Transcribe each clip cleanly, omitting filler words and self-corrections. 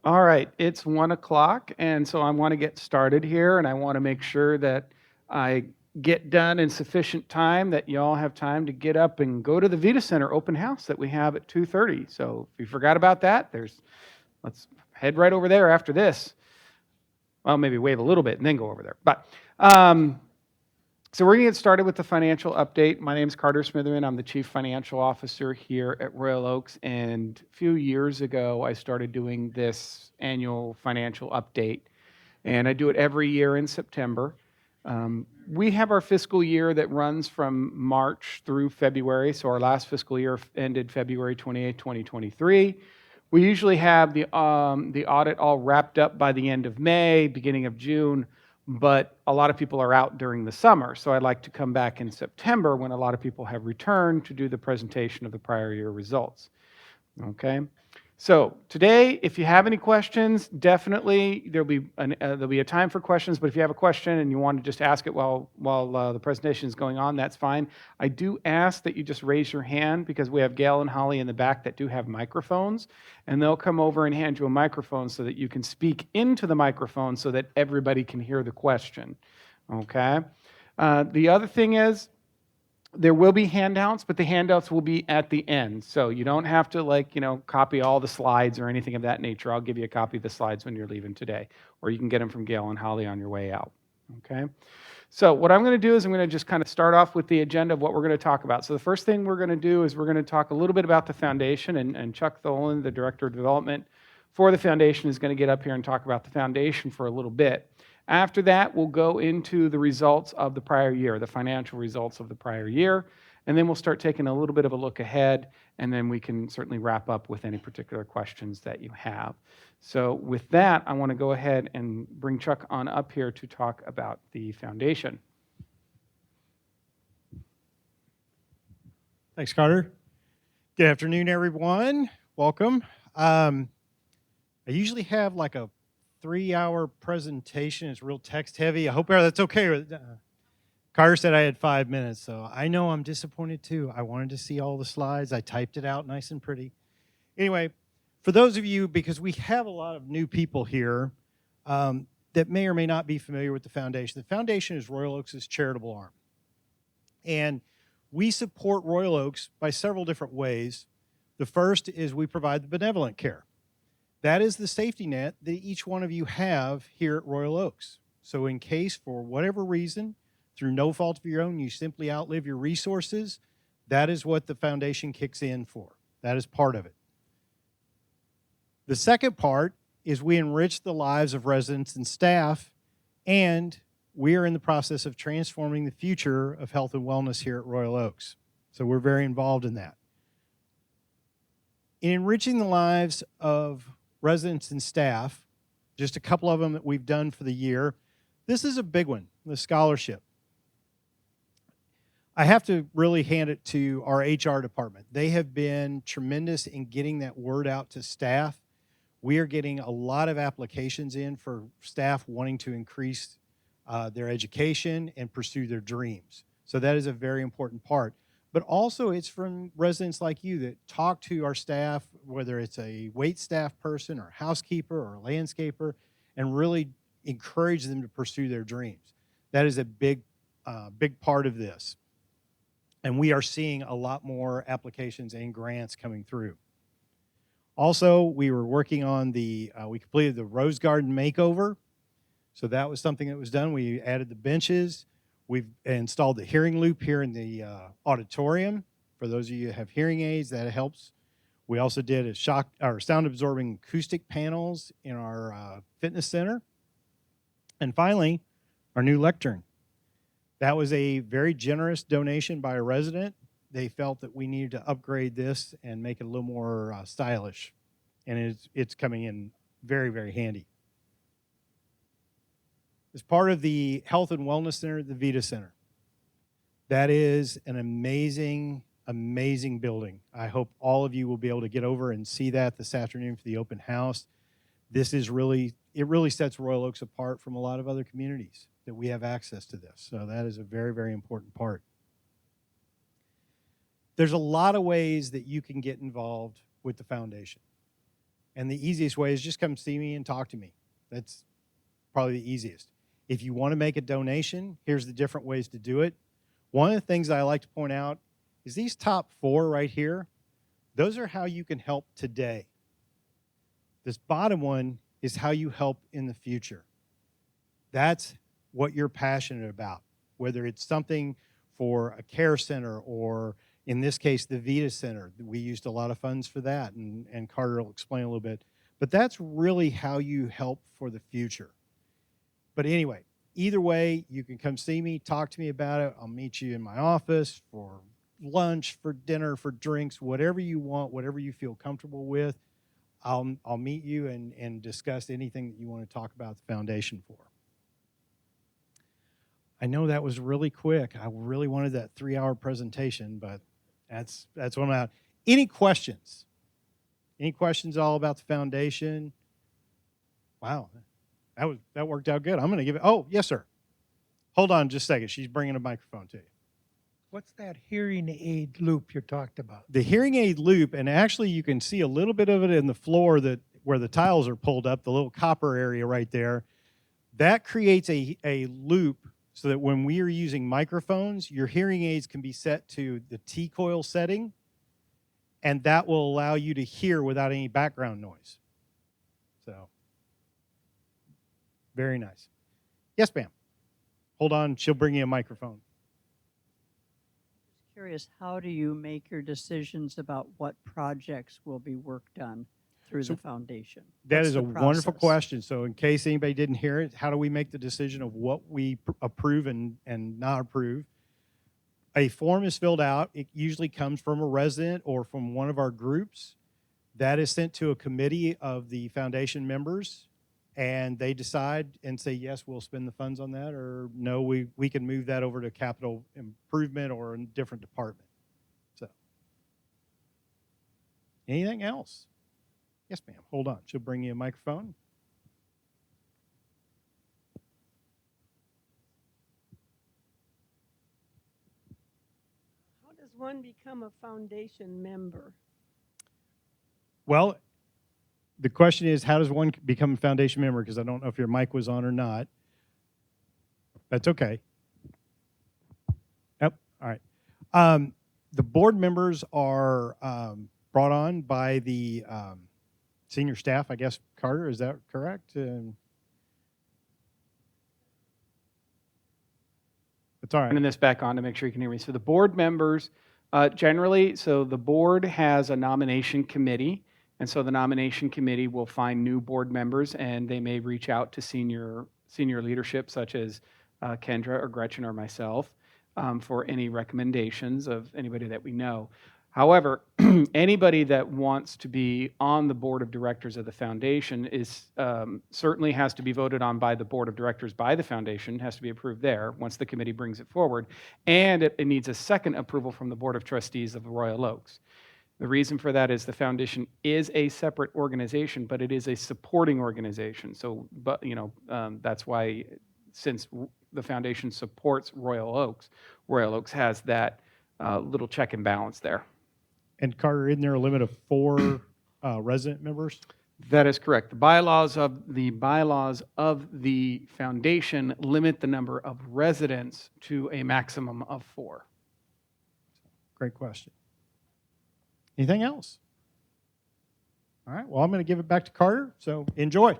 All right, it's 1 o'clock, and so I want to get started here, and I want to make sure that I get done in sufficient time that you all have time to get up and go to the Vita Center open house that we have at 2:30. So if you forgot about that, let's head right over there after this. Well, maybe wait a little bit and then go over there. So we're going to get started with the financial update. My name is Carter Smitherman. I'm the Chief Financial Officer here at Royal Oaks. And a few years ago, I started doing this annual financial update. And I do it every year in September. We have our fiscal year that runs from March through February. So our last fiscal year ended February 28, 2023. We usually have the audit all wrapped up by the end of May, beginning of June, but a lot of people are out during the summer. So I'd like to come back in September when a lot of people have returned to do the presentation of the prior year results. Okay. So today, if you have any questions, definitely there'll be a time for questions. But if you have a question and you want to just ask it while the presentation is going on, that's fine. I do ask that you just raise your hand because we have Gail and Holly in the back that do have microphones, and they'll come over and hand you a microphone so that you can speak into the microphone so that everybody can hear the question. Okay. The other thing is, there will be handouts, but the handouts will be at the end. So you don't have to copy all the slides or anything of that nature. I'll give you a copy of the slides when you're leaving today, or you can get them from Gail and Holly on your way out. Okay. So what I'm going to do is I'm going to just kind of start off with the agenda of what we're going to talk about. So the first thing we're going to do is we're going to talk a little bit about the foundation, and Chuck Tholen, the Director of Development for the foundation, is going to get up here and talk about the foundation for a little bit. After that, we'll go into the results of the prior year, the financial results of the prior year, and then we'll start taking a little bit of a look ahead, and then we can certainly wrap up with any particular questions that you have. So with that, I want to go ahead and bring Chuck on up here to talk about the foundation. Thanks, Carter. Good afternoon, everyone. Welcome. I usually have like a 3-hour presentation. It's real text heavy. I hope that's okay. Carter said I had 5 minutes, so I know I'm disappointed too. I wanted to see all the slides. I typed it out nice and pretty. Anyway, for those of you, because we have a lot of new people here that may or may not be familiar with the foundation is Royal Oaks' charitable arm. And we support Royal Oaks by several different ways. The first is we provide the benevolent care. That is the safety net that each one of you have here at Royal Oaks. So in case, for whatever reason, through no fault of your own, you simply outlive your resources, that is what the foundation kicks in for. That is part of it. The second part is we enrich the lives of residents and staff, and we are in the process of transforming the future of health and wellness here at Royal Oaks. So we're very involved in that. In enriching the lives of residents and staff, just a couple of them that we've done for the year, this is a big one, the scholarship. I have to really hand it to our HR department. They have been tremendous in getting that word out to staff. We are getting a lot of applications in for staff wanting to increase their education and pursue their dreams. So that is a very important part. But also it's from residents like you that talk to our staff, whether it's a wait staff person or housekeeper or a landscaper, and really encourage them to pursue their dreams. That is a big part of this. And we are seeing a lot more applications and grants coming through. Also, we were working on we completed the Rose Garden makeover. So that was something that was done. We added the benches. We've installed the hearing loop here in the auditorium. For those of you who have hearing aids, that helps. We also did a sound absorbing acoustic panels in our fitness center. And finally, our new lectern. That was a very generous donation by a resident. They felt that we needed to upgrade this and make it a little more stylish. And it's coming in very, very handy. As part of the Health and Wellness Center, the Vita Center. That is an amazing, amazing building. I hope all of you will be able to get over and see that this afternoon for the open house. It really sets Royal Oaks apart from a lot of other communities that we have access to this. So that is a very, very important part. There's a lot of ways that you can get involved with the foundation. And the easiest way is just come see me and talk to me. That's probably the easiest. If you want to make a donation, here's the different ways to do it. One of the things I like to point out is these top 4 right here, those are how you can help today. This bottom one is how you help in the future. That's what you're passionate about, whether it's something for a care center or, in this case, the Vita Center. We used a lot of funds for that, and Carter will explain a little bit. But that's really how you help for the future. But anyway, either way, you can come see me, talk to me about it. I'll meet you in my office for lunch, for dinner, for drinks, whatever you want, whatever you feel comfortable with. I'll meet you and discuss anything that you want to talk about the foundation for. I know that was really quick. I really wanted that 3-hour presentation, but that's what I'm at. Any questions? Any questions all about the foundation? Wow, that worked out good. I'm going to give it. Oh, yes, sir. Hold on just a second. She's bringing a microphone to you. What's that hearing aid loop you're talked about? The hearing aid loop, and actually you can see a little bit of it in the floor where the tiles are pulled up, the little copper area right there. That creates a loop so that when we are using microphones, your hearing aids can be set to the T-coil setting, and that will allow you to hear without any background noise. So, very nice. Yes, ma'am. Hold on, she'll bring you a microphone. Curious, how do you make your decisions about what projects will be worked on through the foundation? That What's is the a wonderful process? question. So in case anybody didn't hear it, how do we make the decision of what we approve and not approve? A form is filled out. It usually comes from a resident or from one of our groups. That is sent to a committee of the foundation members, and they decide and say, yes, we'll spend the funds on that, or no, we can move that over to capital improvement or a different department. So, anything else? Yes, ma'am. Hold on. She'll bring you a microphone. How does one become a foundation member? Well, the question is, how does one become a foundation member? Because I don't know if your mic was on or not. That's okay. Yep. All right. The board members are brought on by the senior staff, I guess. Carter, is that correct? That's all right. Turning this back on to make sure you can hear me. So the board members, generally, so the board has a nomination committee, and so the nomination committee will find new board members, and they may reach out to senior leadership, such as Kendra or Gretchen or myself, for any recommendations of anybody that we know. However, anybody that wants to be on the board of directors of the foundation is certainly has to be voted on by the board of directors by the foundation, has to be approved there once the committee brings it forward, and it needs a second approval from the board of trustees of the Royal Oaks. The reason for that is the foundation is a separate organization, but it is a supporting organization. So, but that's why, since the foundation supports Royal Oaks has that little check and balance there. And Carter, isn't there a limit of 4 resident members? That is correct. The bylaws of the foundation limit the number of residents to a maximum of 4. Great question. Anything else? All right, well, I'm going to give it back to Carter, so enjoy.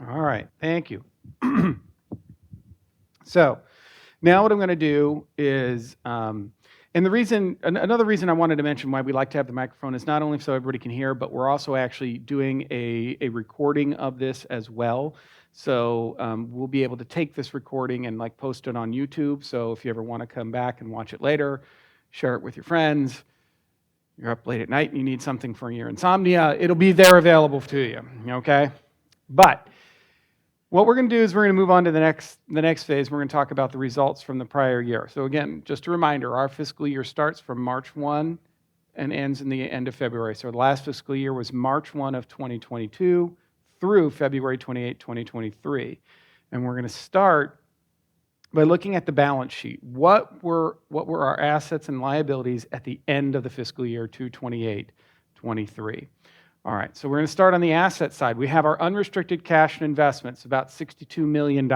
All right, thank you. So now what I'm going to do is, and another reason I wanted to mention why we like to have the microphone is not only so everybody can hear, but we're also actually doing a recording of this as well. So we'll be able to take this recording and post it on YouTube. So if you ever want to come back and watch it later, share it with your friends. You're up late at night and you need something for your insomnia, it'll be there available to you, okay? But what we're going to do is we're going to move on to the next phase. We're going to talk about the results from the prior year. So again, just a reminder, our fiscal year starts from March 1 and ends in the end of February. So the last fiscal year was March 1 of 2022 through February 28, 2023. And we're going to start by looking at the balance sheet. What were our assets and liabilities at the end of the fiscal year 2/28/23? All right, so we're going to start on the asset side. We have our unrestricted cash and investments, about $62 million.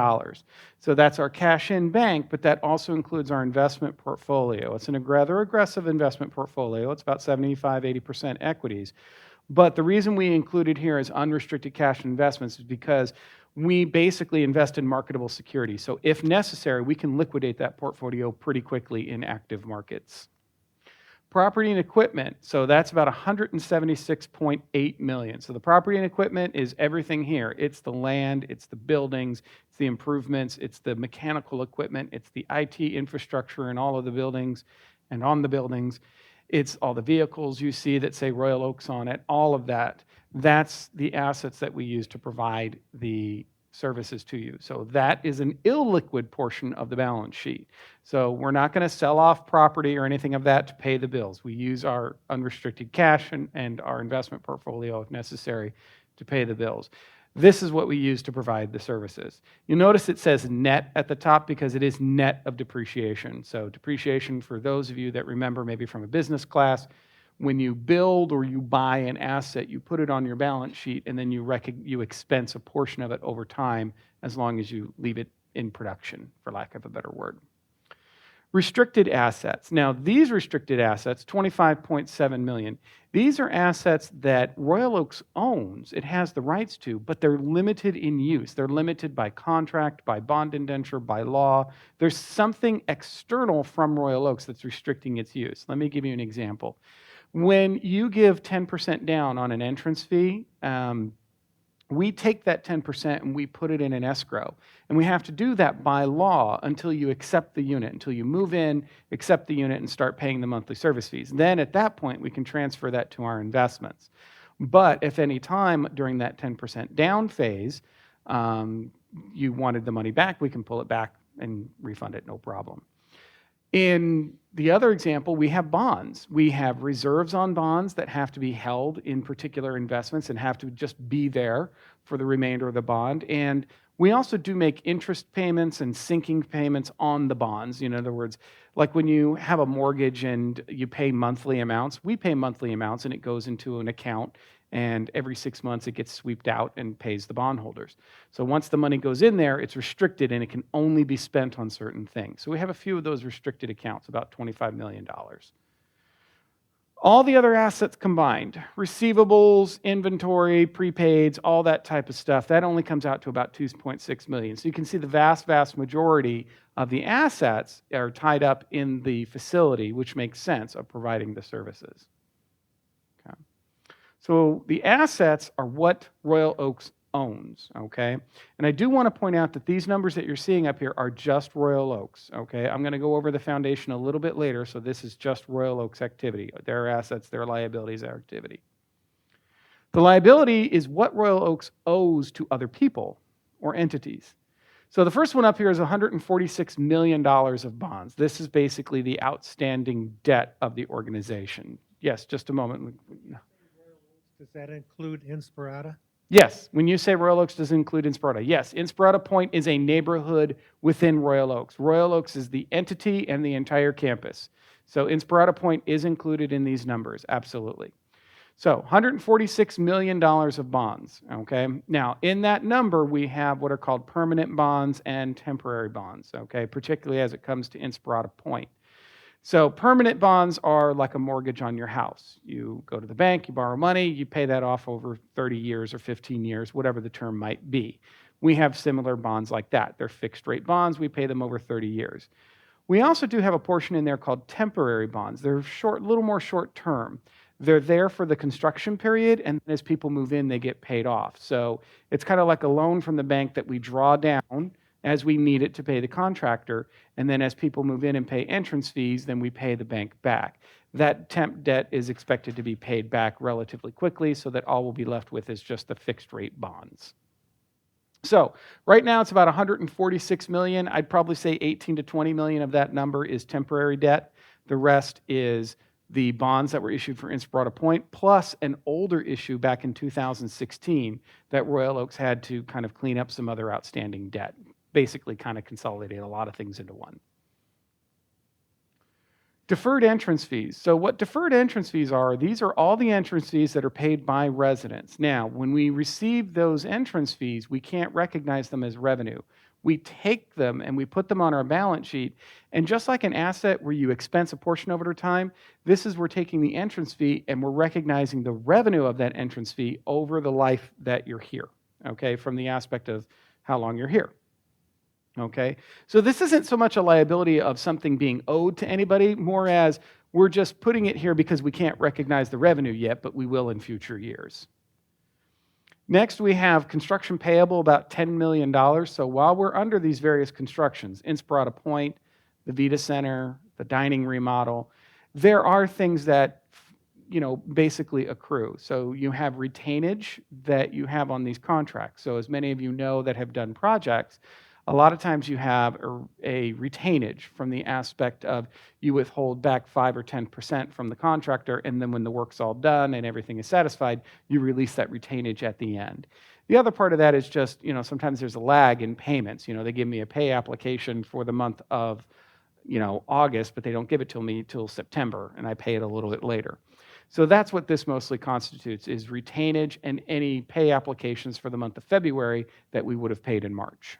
So that's our cash in bank, but that also includes our investment portfolio. It's a rather aggressive investment portfolio. It's about 75-80% equities. But the reason we included here as unrestricted cash and investments is because we basically invest in marketable securities. So if necessary, we can liquidate that portfolio pretty quickly in active markets. Property and equipment, so that's about $176.8 million. So the property and equipment is everything here. It's the land, it's the buildings, it's the improvements, it's the mechanical equipment, it's the IT infrastructure in all of the buildings and on the buildings. It's all the vehicles you see that say Royal Oaks on it, all of that. That's the assets that we use to provide the services to you. So that is an illiquid portion of the balance sheet. So we're not going to sell off property or anything of that to pay the bills. We use our unrestricted cash and our investment portfolio, if necessary, to pay the bills. This is what we use to provide the services. You'll notice it says net at the top because it is net of depreciation. So depreciation, for those of you that remember maybe from a business class, when you build or you buy an asset, you put it on your balance sheet and then you expense a portion of it over time as long as you leave it in production, for lack of a better word. Restricted assets. Now, these restricted assets, $25.7 million, these are assets that Royal Oaks owns. It has the rights to, but they're limited in use. They're limited by contract, by bond indenture, by law. There's something external from Royal Oaks that's restricting its use. Let me give you an example. When you give 10% down on an entrance fee, we take that 10% and we put it in an escrow. And we have to do that by law until you accept the unit, until you move in, accept the unit, and start paying the monthly service fees. Then at that point, we can transfer that to our investments. But if any time during that 10% down phase, you wanted the money back, we can pull it back and refund it, no problem. In the other example, we have bonds. We have reserves on bonds that have to be held in particular investments and have to just be there for the remainder of the bond. And we also do make interest payments and sinking payments on the bonds. In other words, like when you have a mortgage and you pay monthly amounts, we pay monthly amounts and it goes into an account. And every 6 months it gets swept out and pays the bondholders. So once the money goes in there, it's restricted and it can only be spent on certain things. So we have a few of those restricted accounts, about $25 million. All the other assets combined, receivables, inventory, prepaids, all that type of stuff, that only comes out to about $2.6 million. So you can see the vast, vast majority of the assets are tied up in the facility, which makes sense of providing the services. So the assets are what Royal Oaks owns, okay? And I do want to point out that these numbers that you're seeing up here are just Royal Oaks, okay? I'm going to go over the foundation a little bit later, so this is just Royal Oaks activity, their assets, their liabilities, their activity. The liability is what Royal Oaks owes to other people or entities. So the first one up here is $146 million of bonds. This is basically the outstanding debt of the organization. Yes, just a moment. Does that include Inspirata? Yes, when you say Royal Oaks does include Inspirata. Yes, Inspirata Point is a neighborhood within Royal Oaks. Royal Oaks is the entity and the entire campus. So Inspirata Point is included in these numbers, absolutely. So $146 million of bonds, okay? Now, in that number, we have what are called permanent bonds and temporary bonds, okay, particularly as it comes to Inspirata Point. So permanent bonds are like a mortgage on your house. You go to the bank, you borrow money, you pay that off over 30 years or 15 years, whatever the term might be. We have similar bonds like that. They're fixed rate bonds. We pay them over 30 years. We also do have a portion in there called temporary bonds. They're short, a little more short term. They're there for the construction period, and as people move in, they get paid off. So it's kind of like a loan from the bank that we draw down as we need it to pay the contractor, and then as people move in and pay entrance fees, then we pay the bank back. That temp debt is expected to be paid back relatively quickly, so that all we'll be left with is just the fixed rate bonds. So right now it's about $146 million. I'd probably say 18 to 20 million of that number is temporary debt. The rest is the bonds that were issued for Inspirata Point, plus an older issue back in 2016 that Royal Oaks had to kind of clean up some other outstanding debt. basically kind of consolidate a lot of things into one. Deferred entrance fees. So what deferred entrance fees are, these are all the entrance fees that are paid by residents. Now, when we receive those entrance fees, we can't recognize them as revenue. We take them and we put them on our balance sheet. And just like an asset where you expense a portion over time, this is we're taking the entrance fee and we're recognizing the revenue of that entrance fee over the life that you're here, okay, from the aspect of how long you're here. Okay, so this isn't so much a liability of something being owed to anybody, more as we're just putting it here because we can't recognize the revenue yet, but we will in future years. Next, we have construction payable, about $10 million. So while we're under these various constructions, Inspirata Point, the Vita Center, the dining remodel, there are things that basically accrue. So you have retainage that you have on these contracts. So as many of you know that have done projects, a lot of times you have a retainage from the aspect of you withhold back 5 or 10% from the contractor, and then when the work's all done and everything is satisfied, you release that retainage at the end. The other part of that is just, sometimes there's a lag in payments. They give me a pay application for the month of, August, but they don't give it to me till September, and I pay it a little bit later. So that's what this mostly constitutes, is retainage and any pay applications for the month of February that we would have paid in March.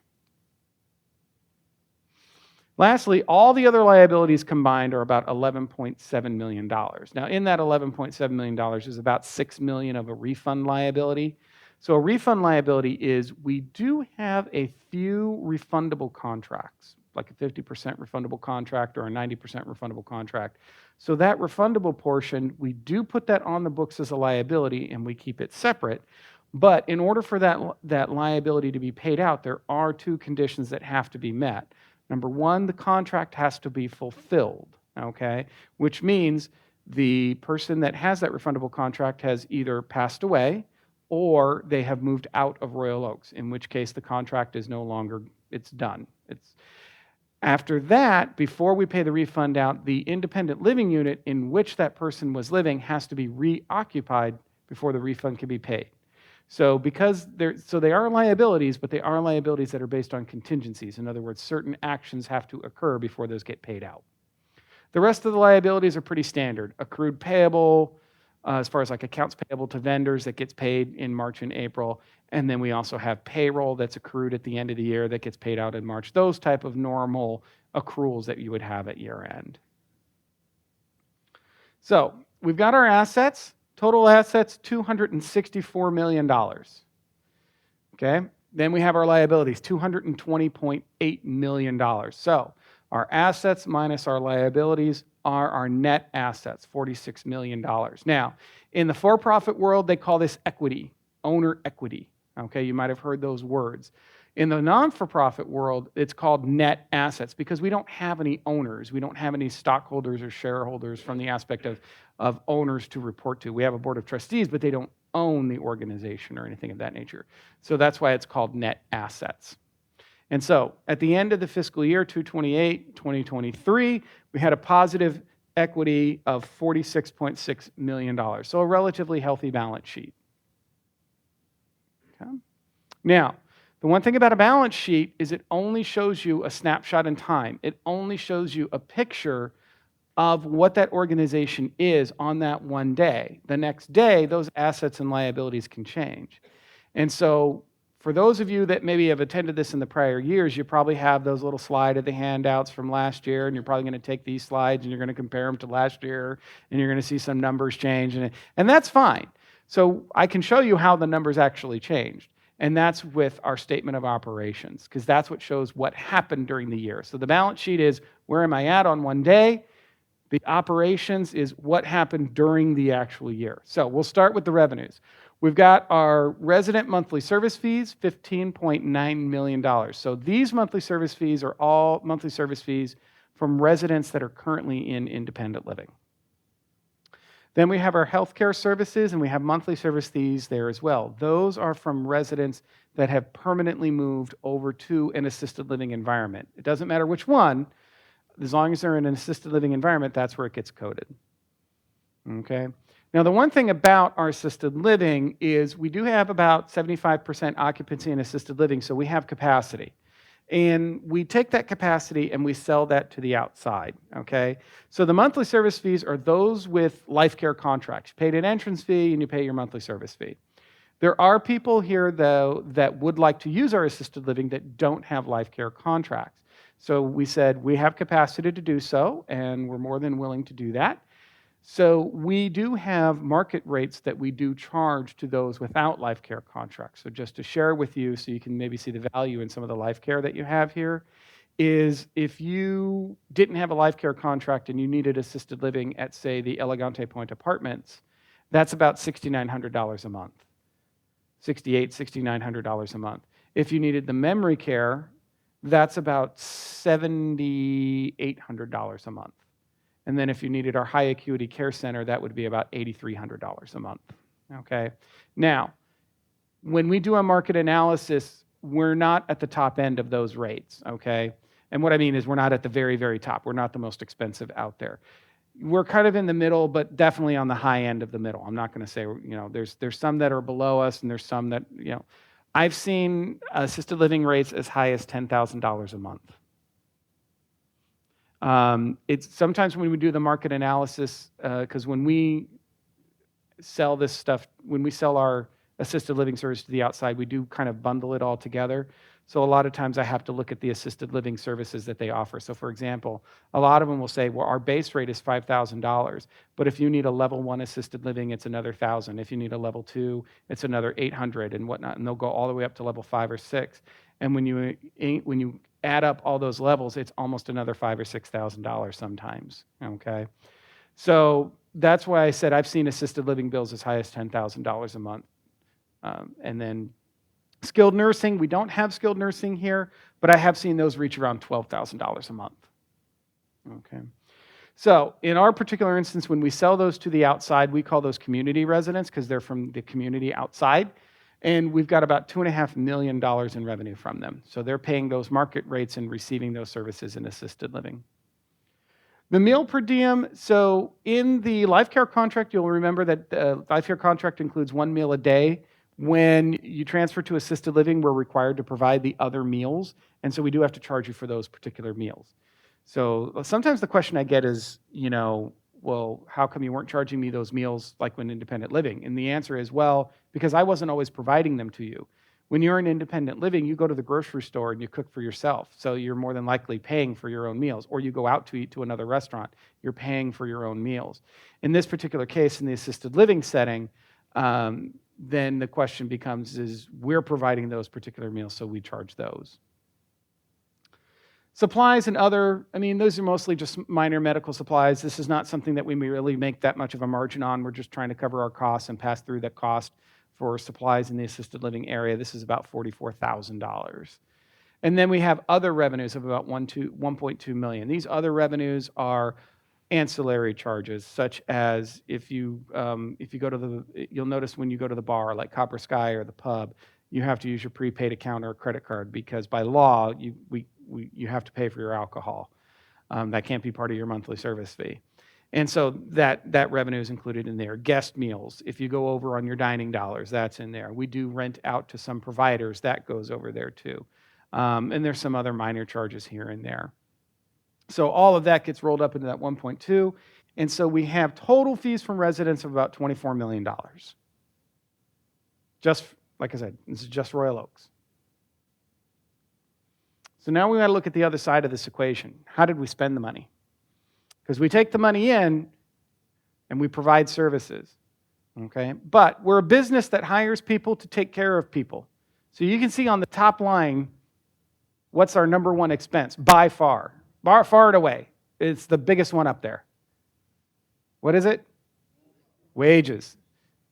Lastly, all the other liabilities combined are about $11.7 million. Now, in that $11.7 million is about $6 million of a refund liability. So a refund liability is we do have a few refundable contracts, like a 50% refundable contract or a 90% refundable contract. So that refundable portion, we do put that on the books as a liability and we keep it separate. But in order for that liability to be paid out, there are two conditions that have to be met. Number one, the contract has to be fulfilled, okay? Which means the person that has that refundable contract has either passed away or they have moved out of Royal Oaks, in which case the contract is no longer, it's done. After that, before we pay the refund out, the independent living unit in which that person was living has to be reoccupied before the refund can be paid. So they are liabilities, but they are liabilities that are based on contingencies. In other words, certain actions have to occur before those get paid out. The rest of the liabilities are pretty standard. Accrued payable, as far as like accounts payable to vendors that gets paid in March and April. And then we also have payroll that's accrued at the end of the year that gets paid out in March. Those type of normal accruals that you would have at year end. So we've got our assets. Total assets, $264 million. Okay, then we have our liabilities, $220.8 million. So our assets minus our liabilities are our net assets, $46 million. Now, in the for-profit world, they call this equity, owner equity. Okay, you might have heard those words. In the non-for-profit world, it's called net assets because we don't have any owners. We don't have any stockholders or shareholders from the aspect of owners to report to. We have a board of trustees, but they don't own the organization or anything of that nature. So that's why it's called net assets. And so at the end of the fiscal year 2023, we had a positive equity of $46.6 million. So a relatively healthy balance sheet. Okay. Now, the one thing about a balance sheet is it only shows you a snapshot in time. It only shows you a picture of what that organization is on that one day. The next day, those assets and liabilities can change. And so for those of you that maybe have attended this in the prior years, you probably have those little slide of the handouts from last year, and you're probably going to take these slides and you're going to compare them to last year, and you're going to see some numbers change, and that's fine. So I can show you how the numbers actually changed. And that's with our statement of operations, because that's what shows what happened during the year. So the balance sheet is where am I at on one day? The operations is what happened during the actual year. So we'll start with the revenues. We've got our resident monthly service fees, $15.9 million. So these monthly service fees are all monthly service fees from residents that are currently in independent living. Then we have our healthcare services, and we have monthly service fees there as well. Those are from residents that have permanently moved over to an assisted living environment. It doesn't matter which one, as long as they're in an assisted living environment, that's where it gets coded. Okay. Now, the one thing about our assisted living is we do have about 75% occupancy in assisted living, so we have capacity. And we take that capacity and we sell that to the outside, okay? So the monthly service fees are those with life care contracts. You paid an entrance fee and you pay your monthly service fee. There are people here, though, that would like to use our assisted living that don't have life care contracts. So we said we have capacity to do so, and we're more than willing to do that. So we do have market rates that we do charge to those without life care contracts. So just to share with you so you can maybe see the value in some of the life care that you have here, is if you didn't have a life care contract and you needed assisted living at, say, the Elegante Point Apartments, that's about $6,900 a month. $6,800, $6,900 a month. If you needed the memory care, that's about $7,800 a month. And then if you needed our high acuity care center, that would be about $8,300 a month. Okay. Now, when we do a market analysis, we're not at the top end of those rates. Okay. And what I mean is we're not at the very, very top. We're not the most expensive out there. We're kind of in the middle, but definitely on the high end of the middle. I'm not going to say, there's some that are below us and there's some that, I've seen assisted living rates as high as $10,000 a month. It's sometimes when we do the market analysis, because when we sell this stuff, when we sell our assisted living service to the outside, we do kind of bundle it all together. So a lot of times I have to look at the assisted living services that they offer. So for example, a lot of them will say, well, our base rate is $5,000, but if you need a level 1 assisted living, it's another $1,000. If you need a level 2, it's another $800 and whatnot, and they'll go all the way up to level 5 or 6. And when you add up all those levels, it's almost another $5,000 or $6,000 sometimes. Okay, so that's why I said I've seen assisted living bills as high as $10,000 a month, and then skilled nursing, we don't have skilled nursing here, but I have seen those reach around $12,000 a month. Okay. So in our particular instance, when we sell those to the outside, we call those community residents because they're from the community outside. And we've got about $2.5 million in revenue from them. So they're paying those market rates and receiving those services in assisted living. The meal per diem, so in the life care contract, you'll remember that the life care contract includes 1 meal a day. When you transfer to assisted living, we're required to provide the other meals, and so we do have to charge you for those particular meals. So sometimes the question I get is, well, how come you weren't charging me those meals like when independent living? And the answer is, well, because I wasn't always providing them to you. When you're in independent living, you go to the grocery store and you cook for yourself, so you're more than likely paying for your own meals, or you go out to eat to another restaurant, you're paying for your own meals. In this particular case, in the assisted living setting, then the question becomes is we're providing those particular meals, so we charge those. Supplies and other, those are mostly just minor medical supplies. This is not something that we really make that much of a margin on. We're just trying to cover our costs and pass through that cost for supplies in the assisted living area. This is about $44,000. And then we have other revenues of about $1.2 million. These other revenues are ancillary charges, such as if you go to you'll notice when you go to the bar, like Copper Sky or the pub, you have to use your prepaid account or credit card because by law, you have to pay for your alcohol. That can't be part of your monthly service fee. And so that revenue is included in there. Guest meals, if you go over on your dining dollars, that's in there. We do rent out to some providers, that goes over there too. And there's some other minor charges here and there. So all of that gets rolled up into that 1.2. And so we have total fees from residents of about $24 million. Just, like I said, this is just Royal Oaks. So now we got to look at the other side of this equation. How did we spend the money? Because we take the money in and we provide services, okay? But we're a business that hires people to take care of people. So you can see on the top line, what's our number one expense by far? Far and away. It's the biggest one up there. What is it? Wages.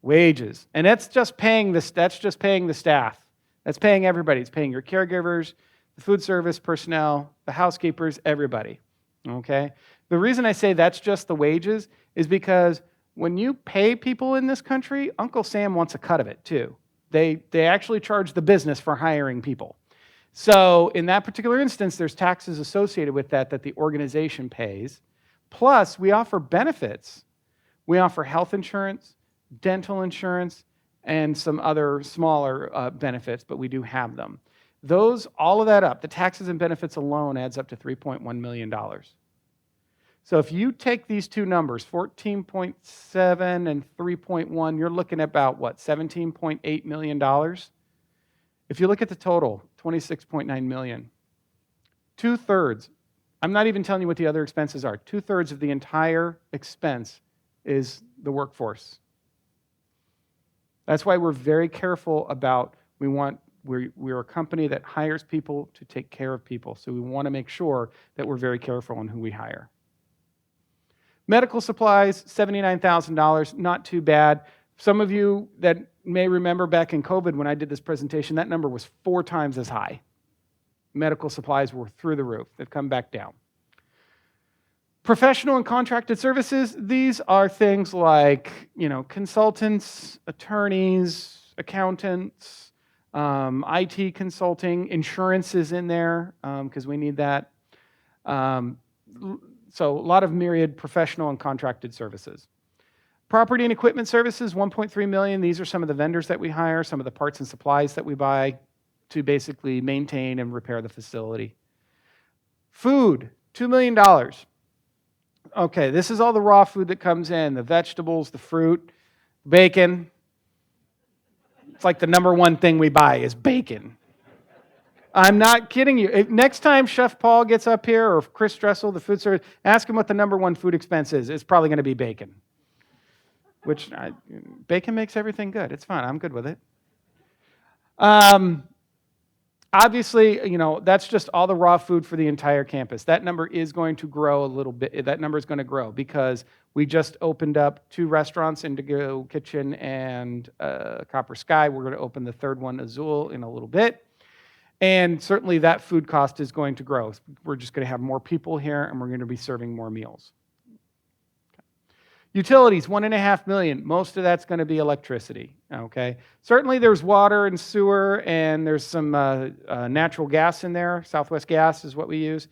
Wages. And that's just paying the staff. That's paying everybody. It's paying your caregivers, the food service personnel, the housekeepers, everybody. Okay? The reason I say that's just the wages is because when you pay people in this country, Uncle Sam wants a cut of it too. They actually charge the business for hiring people. So in that particular instance, there's taxes associated with that the organization pays. Plus, we offer benefits. We offer health insurance, dental insurance, and some other smaller benefits, but we do have them. All of that up, the taxes and benefits alone adds up to $3.1 million. So if you take these two numbers, 14.7 and 3.1, you're looking at about what, $17.8 million? If you look at the total, $26.9 million. 2/3, I'm not even telling you what the other expenses are. 2/3 of the entire expense is the workforce. That's why we're very careful about, we're a company that hires people to take care of people. So we want to make sure that we're very careful on who we hire. Medical supplies, $79,000, not too bad. Some of you that may remember back in COVID when I did this presentation, that number was 4 times as high. Medical supplies were through the roof. They've come back down. Professional and contracted services, these are things like, consultants, attorneys, accountants, IT consulting, insurance is in there because we need that. So a lot of myriad professional and contracted services. Property and equipment services, $1.3 million. These are some of the vendors that we hire, some of the parts and supplies that we buy to basically maintain and repair the facility. Food, $2 million. Okay, this is all the raw food that comes in, the vegetables, the fruit, bacon. It's like the number one thing we buy is bacon. I'm not kidding you. Next time Chef Paul gets up here or Chris Dressel, the food service, ask him what the number one food expense is. It's probably going to be bacon. Bacon makes everything good. It's fine. I'm good with it. Obviously, that's just all the raw food for the entire campus. That number is going to grow a little bit. That number is going to grow because we just opened up 2 restaurants, Indigo Kitchen and Copper Sky. We're going to open the third one, Azul, in a little bit. And certainly that food cost is going to grow. We're just going to have more people here, and we're going to be serving more meals. Okay. Utilities, $1.5 million. Most of that's going to be electricity. Okay. Certainly there's water and sewer, and there's some natural gas in there. Southwest Gas is what we use.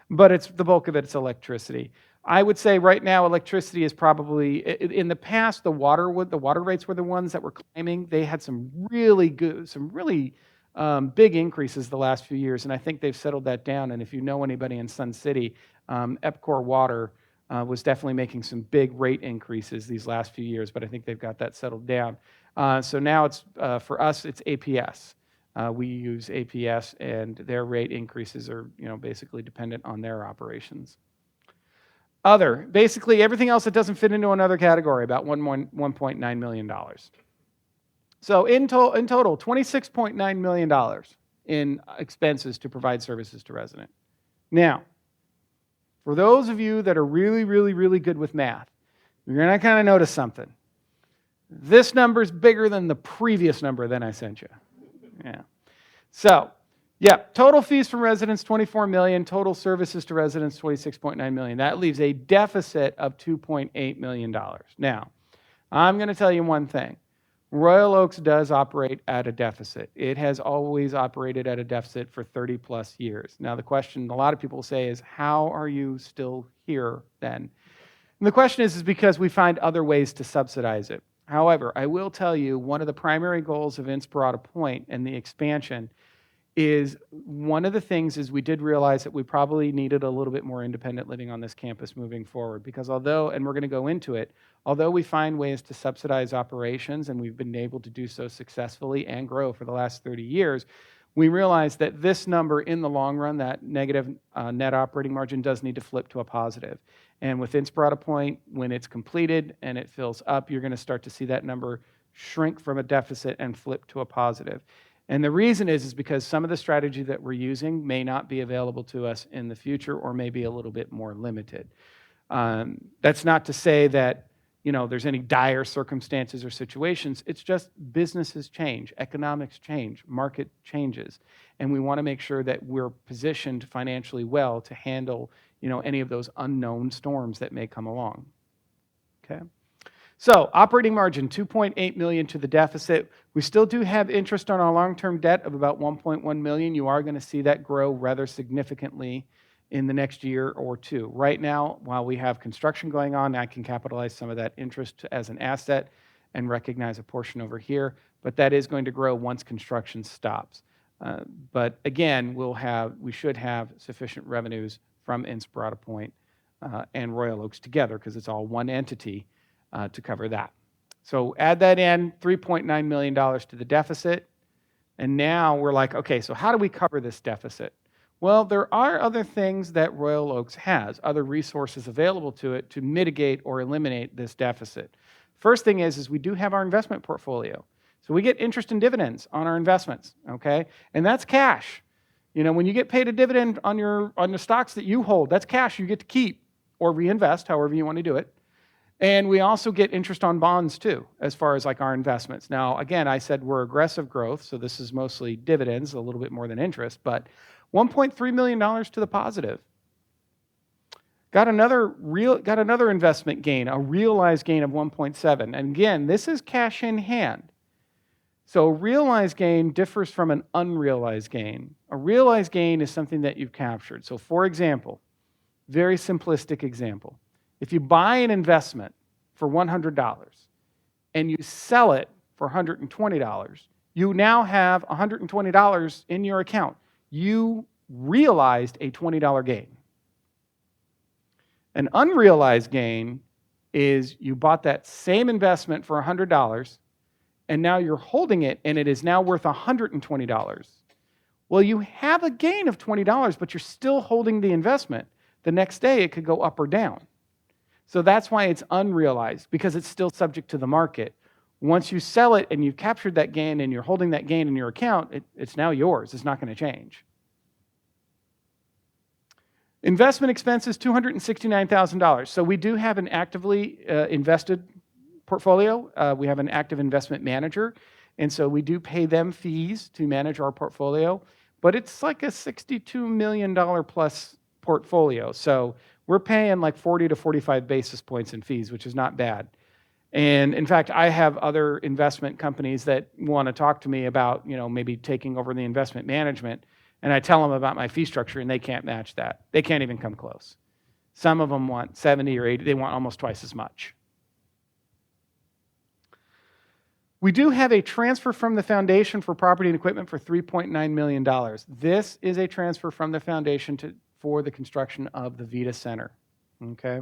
But the bulk of it's electricity. I would say right now electricity is probably, in the past, the water rates were the ones that were climbing. They had some really big increases the last few years, and I think they've settled that down. And if you know anybody in Sun City, Epcor Water was definitely making some big rate increases these last few years, but I think they've got that settled down. So now it's for us, it's APS. We use APS, and their rate increases are basically dependent on their operations. Other, basically everything else that doesn't fit into another category, about $1.9 million. So in total, $26.9 million in expenses to provide services to residents. Now, for those of you that are really, really, really good with math, you're going to kind of notice something. This number is bigger than the previous number that I sent you. Yeah. So, total fees from residents, $24 million. Total services to residents, $26.9 million. That leaves a deficit of $2.8 million. Now, I'm going to tell you one thing. Royal Oaks does operate at a deficit. It has always operated at a deficit for 30 plus years. Now the question a lot of people say is, how are you still here then? And the question is because we find other ways to subsidize it. However, I will tell you one of the primary goals of Inspirada Point and the expansion is one of the things is we did realize that we probably needed a little bit more independent living on this campus moving forward because although, and we're going to go into it, although we find ways to subsidize operations and we've been able to do so successfully and grow for the last 30 years, we realize that this number in the long run, that negative net operating margin does need to flip to a positive. And with Inspirada Point, when it's completed and it fills up, you're going to start to see that number shrink from a deficit and flip to a positive. And the reason is because some of the strategy that we're using may not be available to us in the future or may be a little bit more limited. That's not to say that there's any dire circumstances or situations. It's just businesses change, economics change, market changes. And we want to make sure that we're positioned financially well to handle any of those unknown storms that may come along. Okay. So operating margin, $2.8 million to the deficit. We still do have interest on our long-term debt of about $1.1 million. You are going to see that grow rather significantly in the next year or two. Right now, while we have construction going on, I can capitalize some of that interest as an asset and recognize a portion over here, but that is going to grow once construction stops. But again, we should have sufficient revenues from Inspirata Point and Royal Oaks together, because it's all one entity, to cover that. So add that in, $3.9 million to the deficit. And now we're like, okay, so how do we cover this deficit? Well, there are other things that Royal Oaks has, other resources available to it to mitigate or eliminate this deficit. First thing is we do have our investment portfolio. So we get interest and dividends on our investments, okay? And that's cash. You know, when you get paid a dividend on the stocks that you hold, that's cash you get to keep or reinvest, however you want to do it. And we also get interest on bonds too, as far as like our investments. Now, again, I said we're aggressive growth, so this is mostly dividends, a little bit more than interest, but $1.3 million to the positive. Got another investment gain, a realized gain of 1.7. And again, this is cash in hand. So a realized gain differs from an unrealized gain. A realized gain is something that you've captured. So for example, very simplistic example. If you buy an investment for $100 and you sell it for $120, you now have $120 in your account. You realized a $20 gain. An unrealized gain is you bought that same investment for $100 and now you're holding it and it is now worth $120. Well, you have a gain of $20, but you're still holding the investment. The next day it could go up or down. So that's why it's unrealized, because it's still subject to the market. Once you sell it and you've captured that gain and you're holding that gain in your account, it's now yours. It's not going to change. Investment expense is $269,000. So we do have an actively invested portfolio. We have an active investment manager. And so we do pay them fees to manage our portfolio. But it's like a $62 million plus portfolio. So we're paying like 40 to 45 basis points in fees, which is not bad. And in fact, I have other investment companies that want to talk to me about, maybe taking over the investment management. And I tell them about my fee structure and they can't match that. They can't even come close. Some of them want 70 or 80. They want almost twice as much. We do have a transfer from the foundation for property and equipment for $3.9 million. This is a transfer from the foundation for the construction of the Vita Center, okay?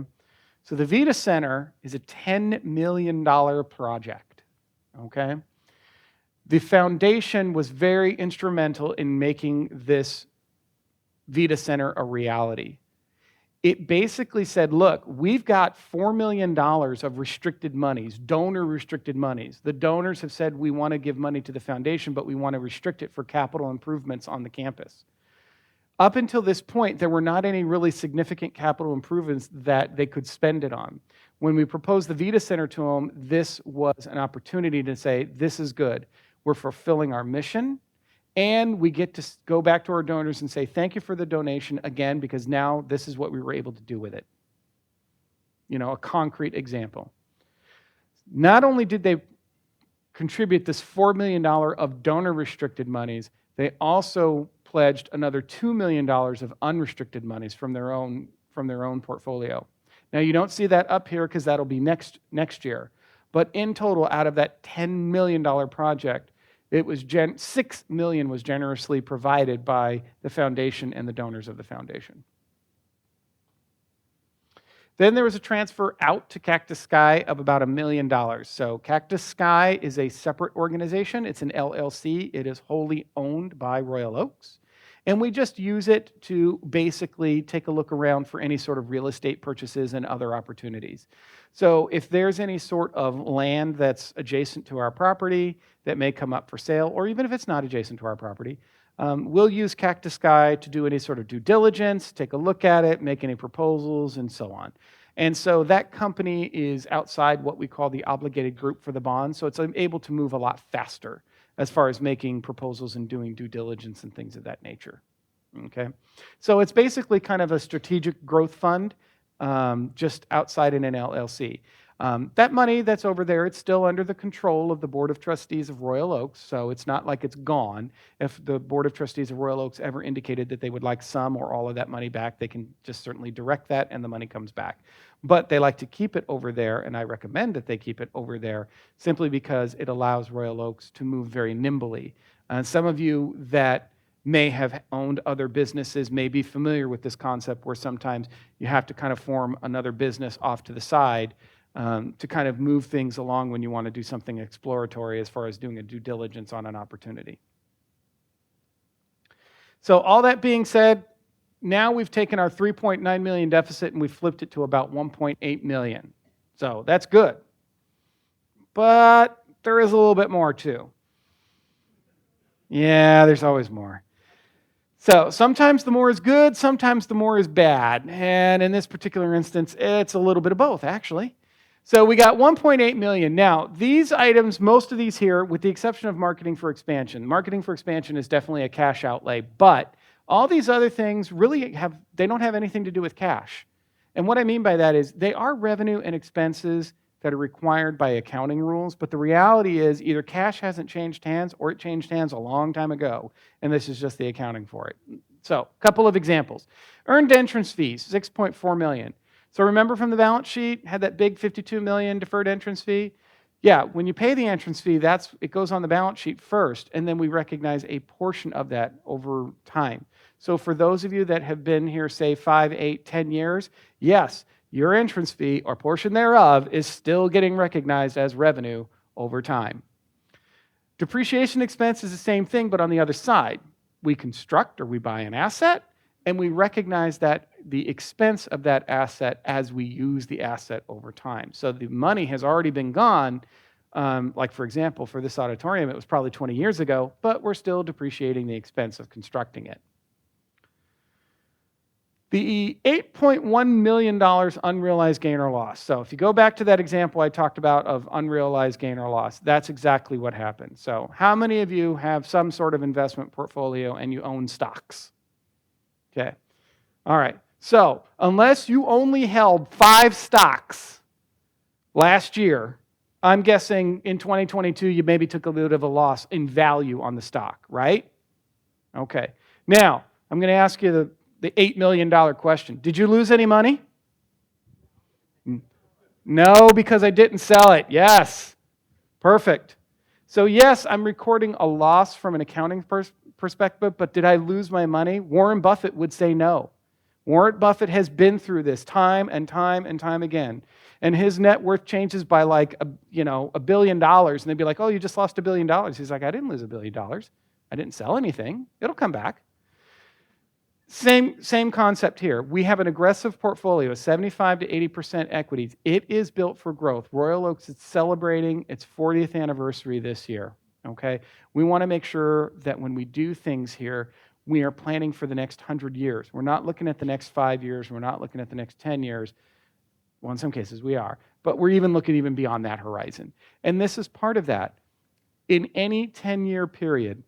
So the Vita Center is a $10 million project, okay? The foundation was very instrumental in making this Vita Center a reality. It basically said, look, we've got $4 million of restricted monies, donor restricted monies. The donors have said we want to give money to the foundation, but we want to restrict it for capital improvements on the campus. Up until this point, there were not any really significant capital improvements that they could spend it on. When we proposed the Vita Center to them, this was an opportunity to say, this is good. We're fulfilling our mission, and we get to go back to our donors and say, thank you for the donation again, because now this is what we were able to do with it. A concrete example. Not only did they contribute this $4 million of donor-restricted monies, they also pledged another $2 million of unrestricted monies from their own portfolio. Now, you don't see that up here because that'll be next year. But in total, out of that $10 million project, it was $6 million was generously provided by the foundation and the donors of the foundation. Then there was a transfer out to Cactus Sky of about $1 million. So Cactus Sky is a separate organization. It's an LLC. It is wholly owned by Royal Oaks. And we just use it to basically take a look around for any sort of real estate purchases and other opportunities. So if there's any sort of land that's adjacent to our property that may come up for sale, or even if it's not adjacent to our property, we'll use Cactus Sky to do any sort of due diligence, take a look at it, make any proposals, and so on. And so that company is outside what we call the obligated group for the bond, so it's able to move a lot faster as far as making proposals and doing due diligence and things of that nature. Okay, so it's basically kind of a strategic growth fund, just outside in an LLC. That money that's over there, it's still under the control of the Board of Trustees of Royal Oaks, so it's not like it's gone. If the Board of Trustees of Royal Oaks ever indicated that they would like some or all of that money back, they can just certainly direct that and the money comes back. But they like to keep it over there, and I recommend that they keep it over there simply because it allows Royal Oaks to move very nimbly Some of you that may have owned other businesses may be familiar with this concept where sometimes you have to kind of form another business off to the side to kind of move things along when you want to do something exploratory as far as doing a due diligence on an opportunity. So all that being said, now we've taken our 3.9 million deficit and we've flipped it to about 1.8 million. So that's good. But there is a little bit more too. Yeah, there's always more. So sometimes the more is good, sometimes the more is bad. And in this particular instance, it's a little bit of both, actually. So we got 1.8 million. Now, these items, most of these here, with the exception of marketing for expansion. Marketing for expansion is definitely a cash outlay, but all these other things really they don't have anything to do with cash. And what I mean by that is they are revenue and expenses that are required by accounting rules, but the reality is either cash hasn't changed hands or it changed hands a long time ago, and this is just the accounting for it. So, a couple of examples. Earned entrance fees, 6.4 million. So remember from the balance sheet, had that big 52 million deferred entrance fee? Yeah, when you pay the entrance fee, it goes on the balance sheet first, and then we recognize a portion of that over time. So for those of you that have been here, say 5, 8, 10 years, yes, your entrance fee or portion thereof is still getting recognized as revenue over time. Depreciation expense is the same thing, but on the other side. We construct or we buy an asset, and we recognize that the expense of that asset as we use the asset over time. So the money has already been gone. Like, for example, for this auditorium, it was probably 20 years ago, but we're still depreciating the expense of constructing it. The $8.1 million unrealized gain or loss. So if you go back to that example I talked about of unrealized gain or loss, that's exactly what happened. So how many of you have some sort of investment portfolio and you own stocks? Okay. All right. So unless you only held 5 stocks last year, I'm guessing in 2022 you maybe took a little bit of a loss in value on the stock, right? Okay. Now, I'm going to ask you the $8 million question. Did you lose any money? No, because I didn't sell it. Yes. Perfect. So yes, I'm recording a loss from an accounting perspective, but did I lose my money? Warren Buffett would say no. Warren Buffett has been through this time and time and time again. And his net worth changes by like, $1 billion. And they'd be like, oh, you just lost $1 billion. He's like, I didn't lose $1 billion. I didn't sell anything. It'll come back. Same concept here. We have an aggressive portfolio, 75 to 80% equities. It is built for growth. Royal Oaks is celebrating its 40th anniversary this year. Okay? We want to make sure that when we do things here, we are planning for the next 100 years. We're not looking at the next 5 years. We're not looking at the next 10 years. Well, in some cases we are. But we're even looking even beyond that horizon. And this is part of that. In any 10-year period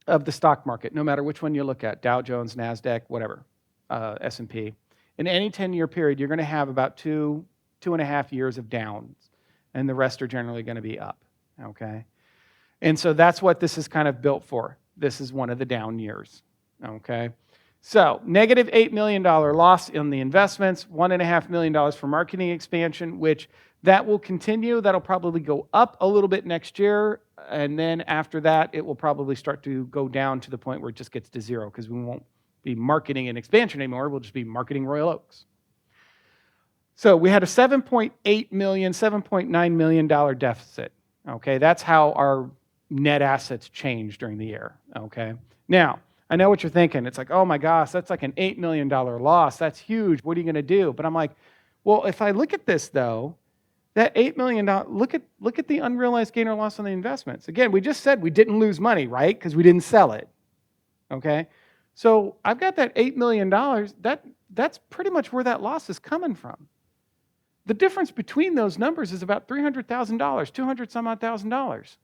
of the stock market, no matter which one you look at, Dow Jones, NASDAQ, whatever, S&P, in any 10-year period, you're going to have about 2.5 years of downs, and the rest are generally going to be up, okay? And so that's what this is kind of built for. This is one of the down years, okay? So negative $8 million loss in the investments, $1.5 million for marketing expansion, which that will continue. That'll probably go up a little bit next year. And then after that, it will probably start to go down to the point where it just gets to zero because we won't be marketing and expansion anymore. We'll just be marketing Royal Oaks. So we had a $7.8 million, $7.9 million deficit. Okay, that's how our net assets changed during the year. Okay, now I know what you're thinking. It's like, oh my gosh, that's like an $8 million loss. That's huge. What are you going to do? But I'm like, well, if I look at this though, that $8 million, look at the unrealized gain or loss on the investments. Again, we just said we didn't lose money, right? Because we didn't sell it. Okay? So I've got that $8 million. That's pretty much where that loss is coming from. The difference between those numbers is about $300,000, 200 some odd $1,000.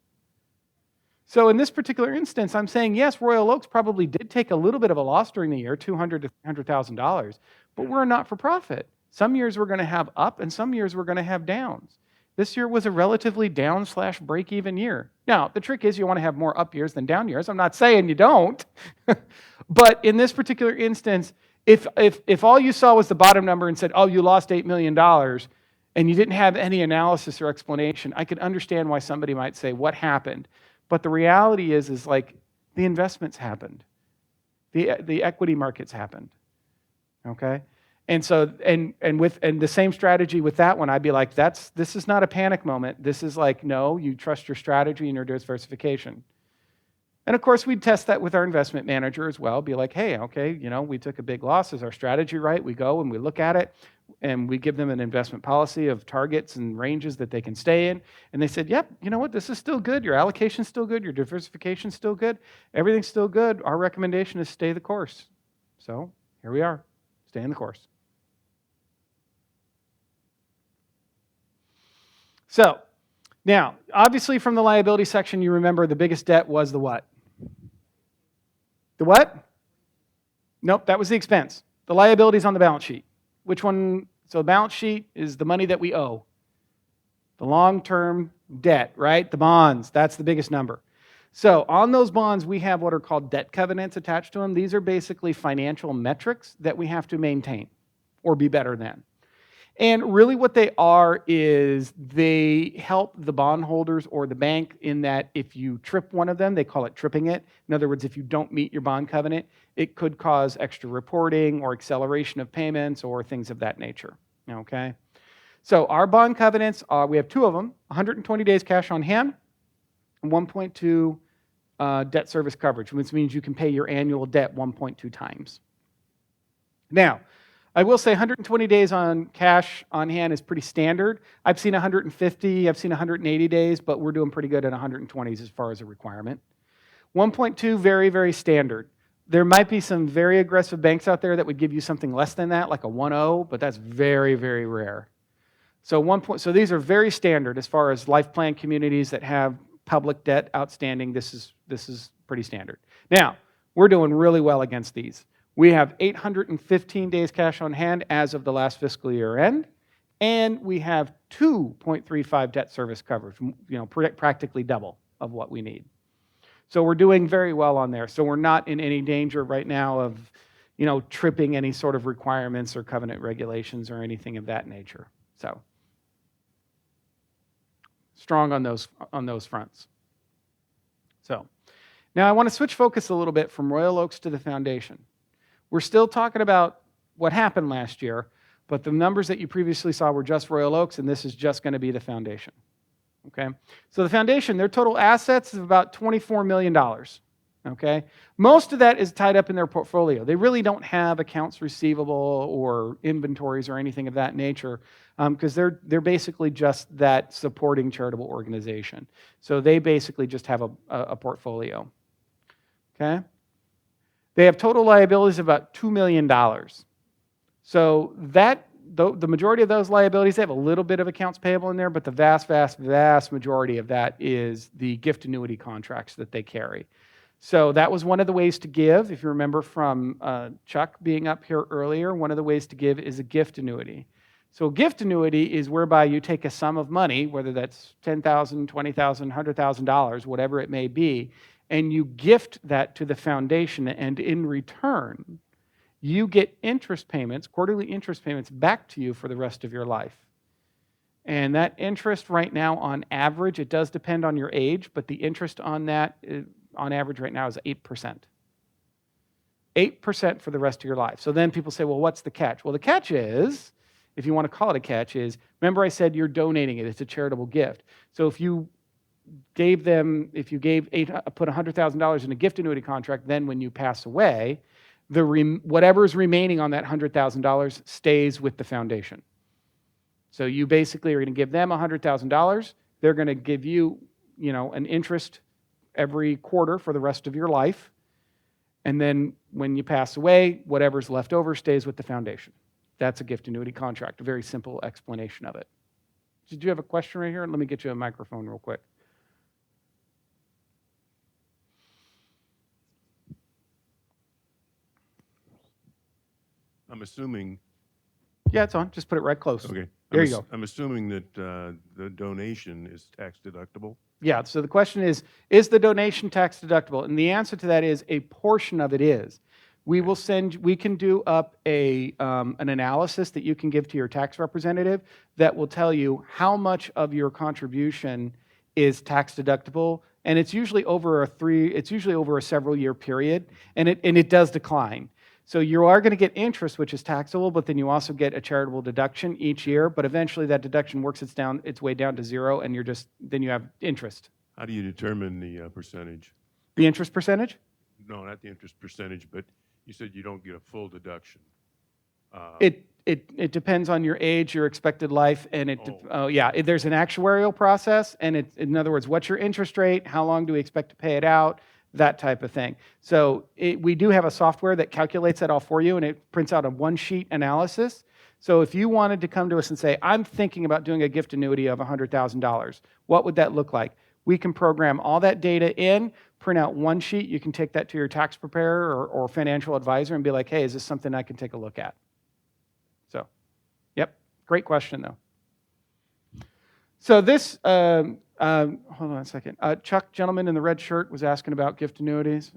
So in this particular instance, I'm saying, yes, Royal Oaks probably did take a little bit of a loss during the year, $200,000 to $300,000, but we're a not-for-profit. Some years we're going to have up, and some years we're going to have downs. This year was a relatively down/break-even year. Now, the trick is you want to have more up years than down years. I'm not saying you don't. But in this particular instance, if all you saw was the bottom number and said, oh, you lost $8 million, and you didn't have any analysis or explanation, I could understand why somebody might say, what happened? But the reality is like the investments happened. The equity markets happened. Okay? And so, and the same strategy with that one, I'd be like, this is not a panic moment. This is like, no, you trust your strategy and your diversification. And of course, we'd test that with our investment manager as well. Be like, hey, okay, we took a big loss. Is our strategy right? We go and we look at it, and we give them an investment policy of targets and ranges that they can stay in. And they said, yep, you know what? This is still good. Your allocation's still good. Your diversification's still good. Everything's still good. Our recommendation is stay the course. So here we are, staying the course. So now, obviously from the liability section, you remember the biggest debt was the what? The what? Nope, that was the expense. The liabilities on the balance sheet. Which one? So the balance sheet is the money that we owe. The long-term debt, right? The bonds, that's the biggest number. So on those bonds, we have what are called debt covenants attached to them. These are basically financial metrics that we have to maintain or be better than. And really what they are is they help the bondholders or the bank in that if you trip one of them, they call it tripping it. In other words, if you don't meet your bond covenant, it could cause extra reporting or acceleration of payments or things of that nature, okay? So our bond covenants, we have two of them, 120 days cash on hand, and 1.2 debt service coverage, which means you can pay your annual debt 1.2 times. Now, I will say 120 days on cash on hand is pretty standard. I've seen 150, I've seen 180 days, but we're doing pretty good at 120s as far as a requirement. 1.2, very, very standard. There might be some very aggressive banks out there that would give you something less than that, like a 1.0, but that's very, very rare. So so these are very standard as far as life plan communities that have public debt outstanding. This is pretty standard. Now, we're doing really well against these. We have 815 days cash on hand as of the last fiscal year end, and we have 2.35 debt service coverage, practically double of what we need. So we're doing very well on there. So we're not in any danger right now of, tripping any sort of requirements or covenant regulations or anything of that nature. So strong on those fronts. So now I want to switch focus a little bit from Royal Oaks to the foundation. We're still talking about what happened last year, but the numbers that you previously saw were just Royal Oaks, and this is just going to be the foundation. Okay? So the foundation, their total assets is about $24 million. Okay? Most of that is tied up in their portfolio. They really don't have accounts receivable or inventories or anything of that nature because they're basically just that supporting charitable organization. So they basically just have a portfolio. Okay? They have total liabilities of about $2 million. So the majority of those liabilities, they have a little bit of accounts payable in there, but the vast, vast, vast majority of that is the gift annuity contracts that they carry. So that was one of the ways to give. If you remember from Chuck being up here earlier, one of the ways to give is a gift annuity. So a gift annuity is whereby you take a sum of money, whether that's $10,000, $20,000, $100,000, whatever it may be, and you gift that to the foundation, and in return, you get interest payments, quarterly interest payments back to you for the rest of your life. And that interest right now, on average, it does depend on your age, but the interest on that, on average right now, is 8%. 8% for the rest of your life. So then people say, well, what's the catch? Well, the catch is, if you want to call it a catch, is, remember I said you're donating it. It's a charitable gift. So if you put $100,000 in a gift annuity contract, then when you pass away, whatever is remaining on that $100,000 stays with the foundation. So you basically are going to give them $100,000. They're going to give you, an interest every quarter for the rest of your life. And then when you pass away, whatever's left over stays with the foundation. That's a gift annuity contract, a very simple explanation of it. Did you have a question right here? Let me get you a microphone real quick. I'm assuming. Yeah, it's on. Just put it right close. Okay. There you go. I'm assuming that the donation is tax deductible. Yeah, so the question is the donation tax deductible? And the answer to that is a portion of it is. We can do up an analysis that you can give to your tax representative that will tell you how much of your contribution is tax deductible and it's usually over a several year period, and it does decline. So you are going to get interest, which is taxable, but then you also get a charitable deduction each year, but eventually that deduction works its way down to zero, and then you have interest. How do you determine the percentage? The interest percentage? No, not the interest percentage, but you said you don't get a full deduction. It depends on your age, your expected life, and Oh. there's an actuarial process, and in other words, what's your interest rate, how long do we expect to pay it out, that type of thing. So we do have a software that calculates that all for you, and it prints out a one-sheet analysis. So if you wanted to come to us and say, I'm thinking about doing a gift annuity of $100,000, what would that look like? We can program all that data in, print out one sheet. You can take that to your tax preparer or financial advisor and be like, hey, is this something I can take a look at? So, yep, great question, though. So this, hold on a second. Chuck, gentleman in the red shirt, was asking about gift annuities.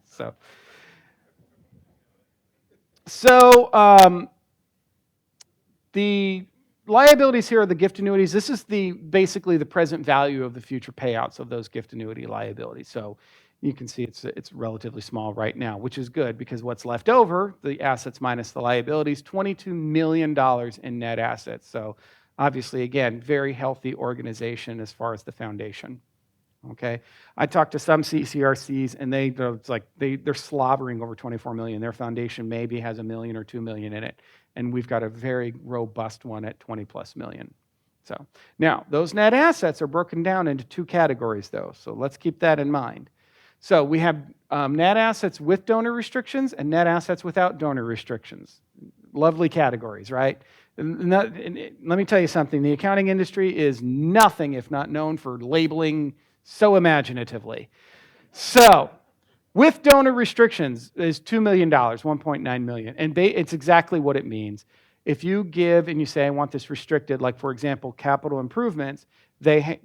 So the liabilities here are the gift annuities. This is basically the present value of the future payouts of those gift annuity liabilities. So you can see it's relatively small right now, which is good because what's left over, the assets minus the liabilities, $22 million in net assets. So obviously, again, very healthy organization as far as the foundation. Okay, I talked to some CCRCs, and they're slobbering over 24 million. Their foundation maybe has $1 million or $2 million in it, and we've got a very robust one at 20+ million. So now those net assets are broken down into two categories, though. So let's keep that in mind. So we have net assets with donor restrictions and net assets without donor restrictions. Lovely categories, right? And let me tell you something. The accounting industry is nothing if not known for labeling so imaginatively. So with donor restrictions is $2 million, $1.9 million. And it's exactly what it means. If you give and you say, I want this restricted, like, for example, capital improvements, they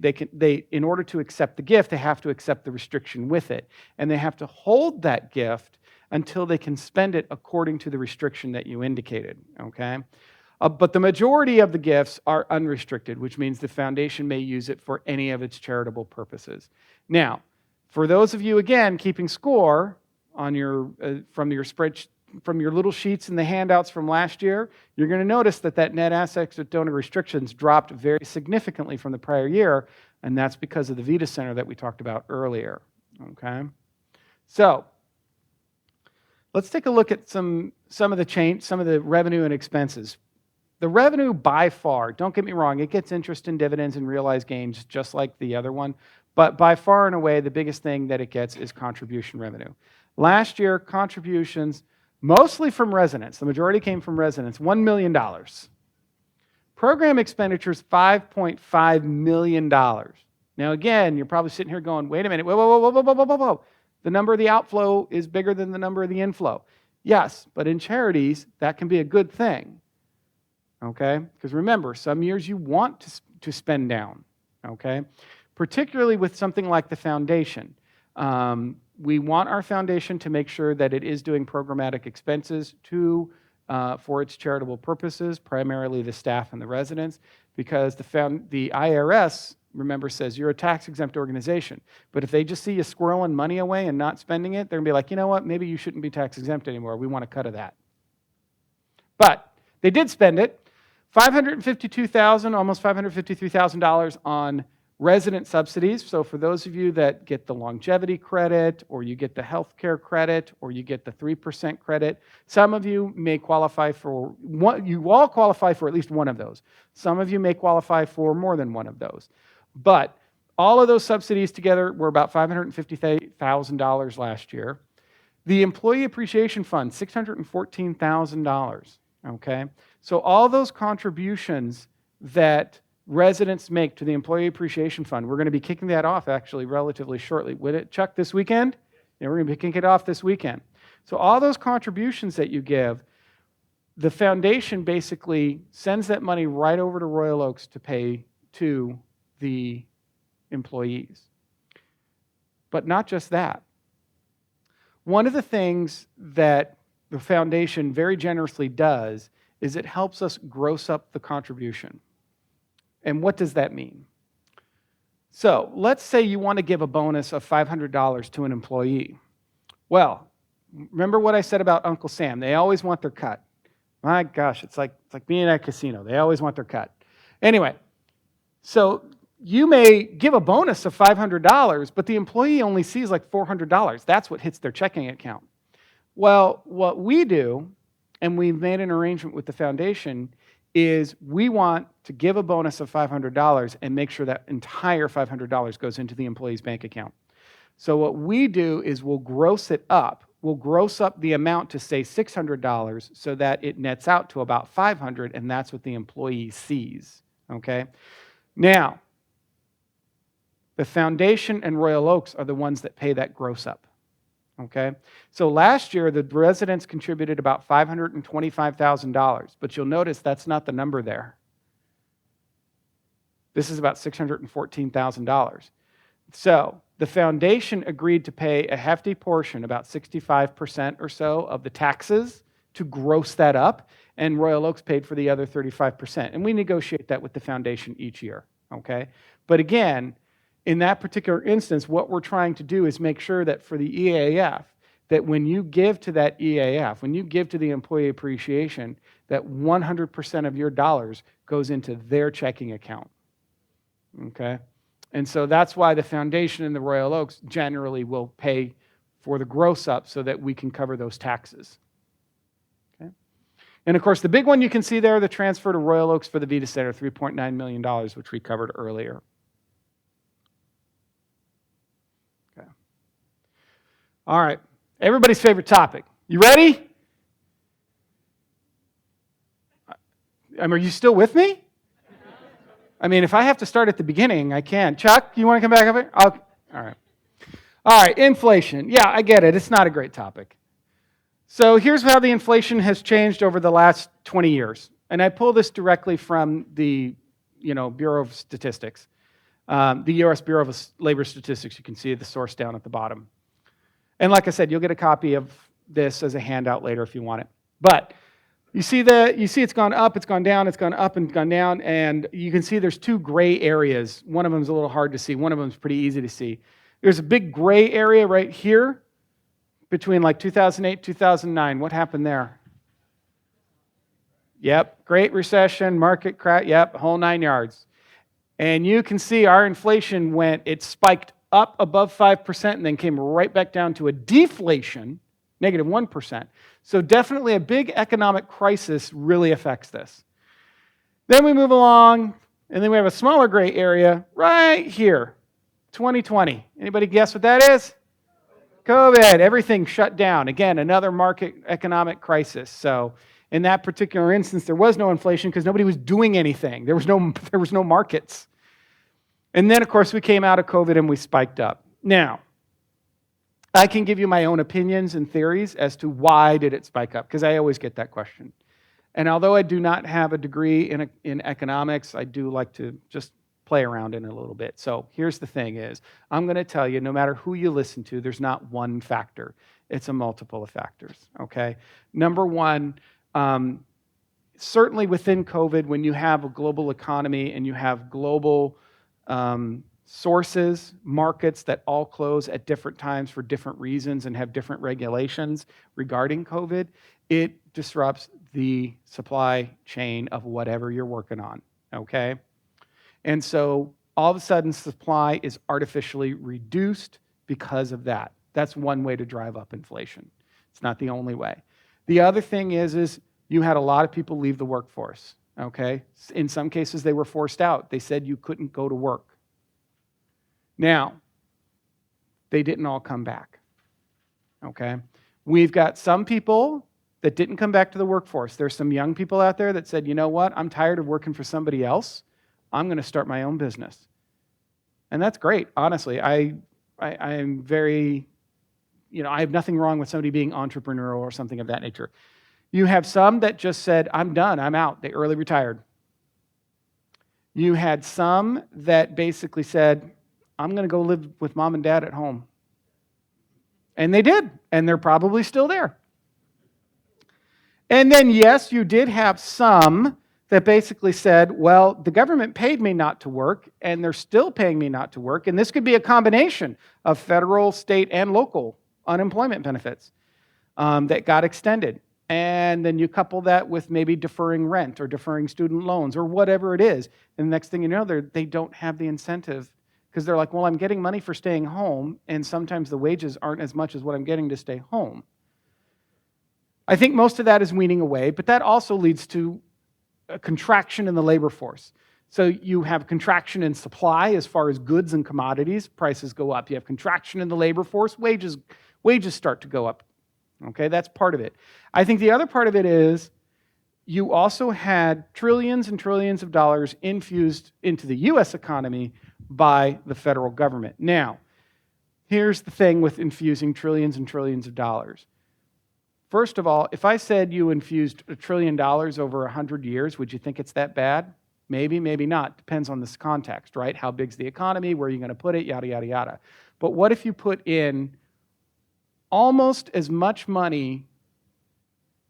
in order to accept the gift, they have to accept the restriction with it. And they have to hold that gift until they can spend it according to the restriction that you indicated, okay? But the majority of the gifts are unrestricted, which means the foundation may use it for any of its charitable purposes. Now, for those of you, again, keeping score on from your little sheets and the handouts from last year, you're going to notice that net assets with donor restrictions dropped very significantly from the prior year, and that's because of the Vita Center that we talked about earlier, okay? So let's take a look at some of the revenue and expenses. The revenue, by far, don't get me wrong, it gets interest and dividends and realized gains just like the other one, but by far and away, the biggest thing that it gets is contribution revenue. Last year, contributions, mostly from residents, the majority came from residents, $1 million. Program expenditures, $5.5 million. Now again, you're probably sitting here going, wait a minute, whoa. The number of the outflow is bigger than the number of the inflow. Yes, but in charities, that can be a good thing. Okay? Because remember, some years you want to spend down, okay? Particularly with something like the foundation. We want our foundation to make sure that it is doing programmatic expenses for its charitable purposes, primarily the staff and the residents, because the IRS, remember, says you're a tax-exempt organization. But if they just see you squirreling money away and not spending it, they're going to be like, you know what, maybe you shouldn't be tax-exempt anymore. We want a cut of that. But they did spend it. $552,000, almost $553,000 on resident subsidies. So for those of you that get the longevity credit, or you get the health care credit, or you get the 3% credit, some of you may qualify for one. You all qualify for at least one of those. Some of you may qualify for more than one of those. But all of those subsidies together were about $550,000 last year. The Employee Appreciation Fund, $614,000. Okay? So all those contributions that residents make to the Employee Appreciation Fund, we're going to be kicking that off actually relatively shortly. Would it, Chuck, this weekend? Yeah, we're going to be kicking it off this weekend. So all those contributions that you give, the foundation basically sends that money right over to Royal Oaks to pay to the employees. But not just that. One of the things that the foundation very generously does is it helps us gross up the contribution. And what does that mean? So let's say you want to give a bonus of $500 to an employee. Well, remember what I said about Uncle Sam? They always want their cut. My gosh, it's like being at a casino. They always want their cut. Anyway, so you may give a bonus of $500, but the employee only sees like $400. That's what hits their checking account. Well, what we do, and we've made an arrangement with the foundation, is we want to give a bonus of $500 and make sure that entire $500 goes into the employee's bank account. So what we do is we'll gross it up. We'll gross up the amount to, say, $600 so that it nets out to about $500, and that's what the employee sees, okay? Now, the foundation and Royal Oaks are the ones that pay that gross up, okay? So last year, the residents contributed about $525,000, but you'll notice that's not the number there. This is about $614,000. So the foundation agreed to pay a hefty portion, about 65% or so of the taxes, to gross that up, and Royal Oaks paid for the other 35%. And we negotiate that with the foundation each year, okay? But again, in that particular instance, what we're trying to do is make sure that for the EAF, that when you give to that EAF, when you give to the employee appreciation, that 100% of your dollars goes into their checking account, okay? And so that's why the foundation and the Royal Oaks generally will pay for the gross up so that we can cover those taxes. Okay? And of course, the big one you can see there, the transfer to Royal Oaks for the Vita Center, $3.9 million, which we covered earlier. Okay. All right. Everybody's favorite topic. You ready? Are you still with me? I mean, if I have to start at the beginning, I can. Chuck, you want to come back up here? All right. All right, inflation. Yeah, I get it. It's not a great topic. So here's how the inflation has changed over the last 20 years. And I pull this directly from the Bureau of Statistics, the U.S. Bureau of Labor Statistics. You can see the source down at the bottom. And like I said, you'll get a copy of this as a handout later if you want it. But you see it's gone up, it's gone down, it's gone up and gone down, and you can see there's two gray areas. One of them is a little hard to see. One of them is pretty easy to see. There's a big gray area right here between like 2008, 2009. What happened there? Yep, Great Recession, market crash, yep, whole 9 yards. And you can see our inflation it spiked up above 5% and then came right back down to a deflation, negative 1%. So definitely a big economic crisis really affects this. Then we move along, and then we have a smaller gray area right here, 2020. Anybody guess what that is? COVID. Everything shut down. Again, another market economic crisis. So in that particular instance, there was no inflation because nobody was doing anything. There was no markets. And then, of course, we came out of COVID and we spiked up. Now, I can give you my own opinions and theories as to why did it spike up, because I always get that question. And although I do not have a degree in economics, I do like to just play around in it a little bit. So here's the thing is, I'm going to tell you, no matter who you listen to, there's not one factor. It's a multiple of factors, okay? Number one, certainly within COVID, when you have a global economy and you have global sources, markets that all close at different times for different reasons and have different regulations regarding COVID, it disrupts the supply chain of whatever you're working on, okay? And so all of a sudden supply is artificially reduced because of that. That's one way to drive up inflation. It's not the only way. The other thing is you had a lot of people leave the workforce, okay? In some cases, they were forced out. They said you couldn't go to work. Now, they didn't all come back, okay? We've got some people that didn't come back to the workforce. There's some young people out there that said, you know what, I'm tired of working for somebody else. I'm going to start my own business. And that's great, honestly. I am very, I have nothing wrong with somebody being entrepreneurial or something of that nature. You have some that just said, I'm done, I'm out. They early retired. You had some that basically said, I'm going to go live with mom and dad at home. And they did, and they're probably still there. And then, yes, you did have some that basically said, well, the government paid me not to work, and they're still paying me not to work, and this could be a combination of federal, state, and local unemployment benefits that got extended. And then you couple that with maybe deferring rent or deferring student loans or whatever it is, and the next thing you know, they don't have the incentive because they're like, well, I'm getting money for staying home, and sometimes the wages aren't as much as what I'm getting to stay home. I think most of that is weaning away, but that also leads to a contraction in the labor force. So you have contraction in supply as far as goods and commodities, prices go up. You have contraction in the labor force, wages start to go up. Okay, that's part of it. I think the other part of it is you also had trillions and trillions of dollars infused into the US economy by the federal government. Now, here's the thing with infusing trillions and trillions of dollars. First of all, if I said you infused $1 trillion over 100 years, would you think it's that bad? Maybe, maybe not. Depends on this context, right? How big's the economy? Where are you going to put it? Yada, yada, yada. But what if you put in almost as much money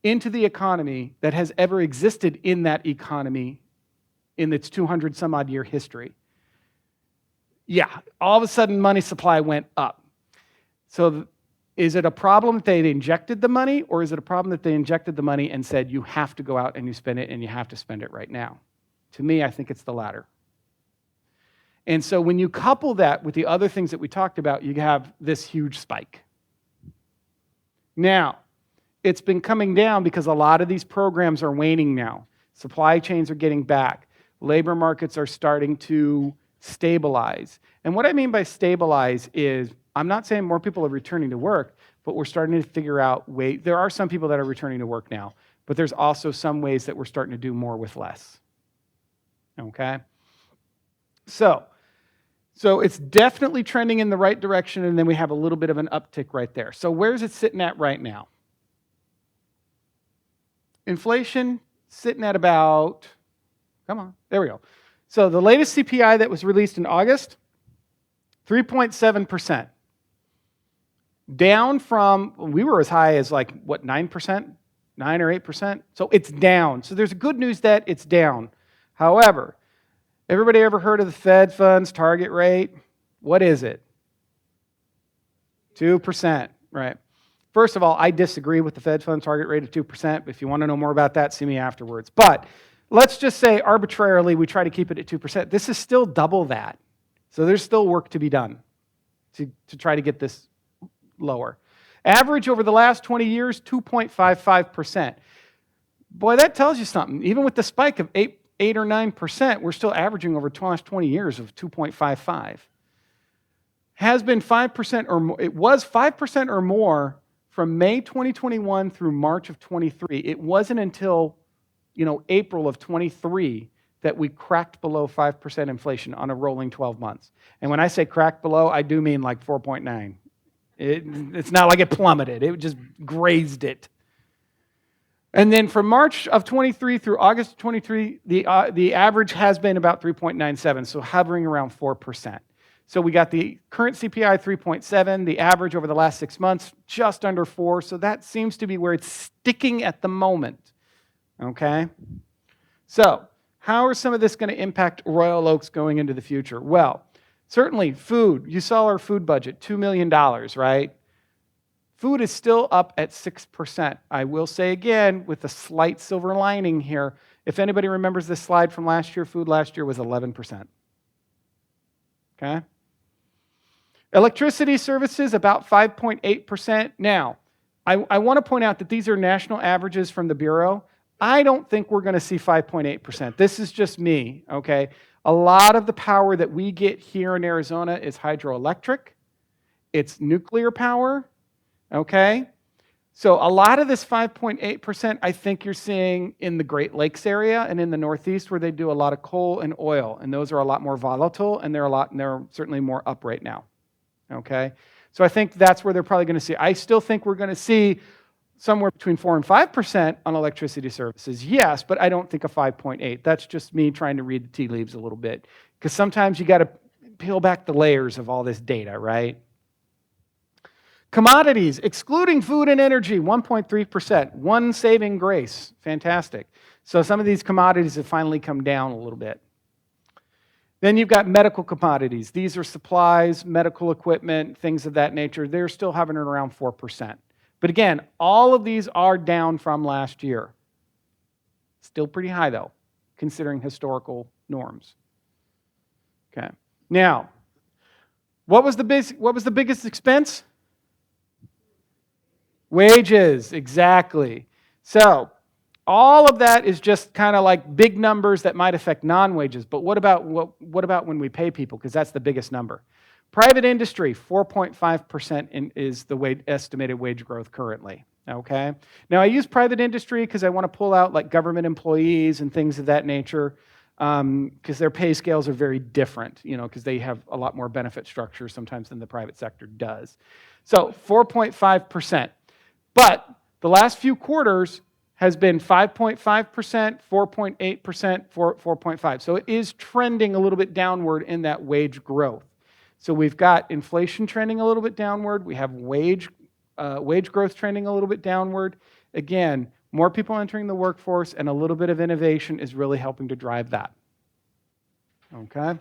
into the economy that has ever existed in that economy in its 200 some odd year history? Yeah, all of a sudden money supply went up. So is it a problem that they injected the money, or is it a problem that they injected the money and said you have to go out and you spend it and you have to spend it right now? To me, I think it's the latter. And so when you couple that with the other things that we talked about, you have this huge spike. Now, it's been coming down because a lot of these programs are waning now. Supply chains are getting back. Labor markets are starting to stabilize. And what I mean by stabilize is, I'm not saying more people are returning to work, but we're starting to figure out ways. There are some people that are returning to work now, but there's also some ways that we're starting to do more with less. Okay? So it's definitely trending in the right direction, and then we have a little bit of an uptick right there. So where's it sitting at right now? Inflation sitting at about, come on, there we go. So the latest CPI that was released in August, 3.7%. Down from, we were as high as like, what, 9%? 9 or 8%? So it's down. So there's good news that it's down. However, everybody ever heard of the Fed funds target rate? What is it? 2%, right? First of all, I disagree with the Fed funds target rate of 2%. If you want to know more about that, see me afterwards. But let's just say arbitrarily we try to keep it at 2%. This is still double that. So there's still work to be done to try to get this lower. Average over the last 20 years, 2.55%. Boy, that tells you something. Even with the spike of 8 or 9%, we're still averaging over the last 20 years of 2.55. Has been 5% or more. It was 5% or more from May 2021 through March of 23. It wasn't until, April of 23 that we cracked below 5% inflation on a rolling 12 months. And when I say cracked below, I do mean like 4.9. It's not like it plummeted. It just grazed it. And then from March of 23 through August of 23, the average has been about 3.97, so hovering around 4%. So we got the current CPI 3.7, the average over the last 6 months just under 4, so that seems to be where it's sticking at the moment. Okay? So how are some of this going to impact Royal Oaks going into the future? Well, certainly food. You saw our food budget, $2 million, right? Food is still up at 6%. I will say again, with a slight silver lining here, if anybody remembers this slide from last year, food last year was 11%. Okay? Electricity services, about 5.8%. Now, I want to point out that these are national averages from the Bureau. I don't think we're going to see 5.8%. This is just me, okay? A lot of the power that we get here in Arizona is hydroelectric. It's nuclear power, okay? So a lot of this 5.8%, I think you're seeing in the Great Lakes area and in the Northeast where they do a lot of coal and oil, and those are a lot more volatile, and they're certainly more up right now, okay? So I think that's where they're probably going to see. I still think we're going to see somewhere between 4 and 5% on electricity services, yes, but I don't think a 5.8. That's just me trying to read the tea leaves a little bit, because sometimes you got to peel back the layers of all this data, right? Commodities, excluding food and energy, 1.3%. One saving grace. Fantastic. So some of these commodities have finally come down a little bit. Then you've got medical commodities. These are supplies, medical equipment, things of that nature. They're still hovering around 4%. But again, all of these are down from last year. Still pretty high though, considering historical norms. Okay. Now, what was the biggest expense? Wages, exactly. So, all of that is just kind of like big numbers that might affect non-wages. But what about when we pay people? Because that's the biggest number. Private industry, 4.5% is the estimated wage growth currently. Okay. Now I use private industry because I want to pull out like government employees and things of that nature, because their pay scales are very different. Because they have a lot more benefit structure sometimes than the private sector does. So 4.5%. But the last few quarters has been 5.5%, 4.8%, 4.5%. So it is trending a little bit downward in that wage growth. So we've got inflation trending a little bit downward. We have wage growth trending a little bit downward. Again, more people entering the workforce and a little bit of innovation is really helping to drive that. Okay?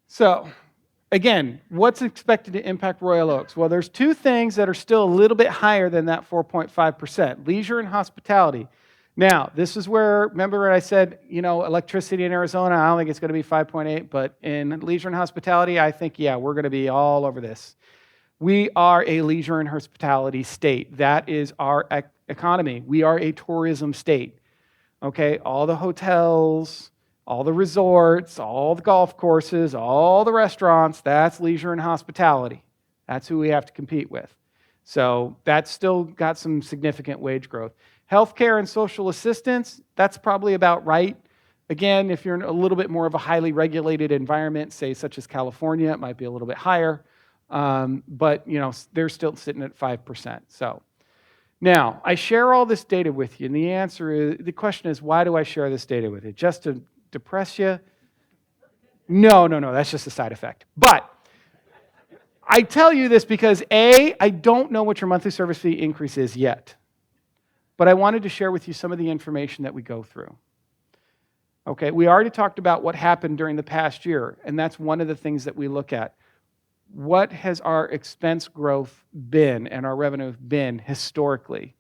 So, again, what's expected to impact Royal Oaks? Well, there's two things that are still a little bit higher than that 4.5%, leisure and hospitality. Now, this is where, remember what I said, electricity in Arizona, I don't think it's going to be 5.8, but in leisure and hospitality, I think, yeah, we're going to be all over this. We are a leisure and hospitality state. That is our economy. We are a tourism state. Okay, all the hotels, all the resorts, all the golf courses, all the restaurants, that's leisure and hospitality. That's who we have to compete with. So that's still got some significant wage growth. Healthcare and social assistance, that's probably about right. Again, if you're in a little bit more of a highly regulated environment, say such as California, it might be a little bit higher. But they're still sitting at 5%. So now I share all this data with you, and the question is, why do I share this data with you? Just to depress you? No, that's just a side effect. But I tell you this because A, I don't know what your monthly service fee increase is yet. But I wanted to share with you some of the information that we go through. Okay, we already talked about what happened during the past year, and that's one of the things that we look at. What has our expense growth been and our revenue been historically?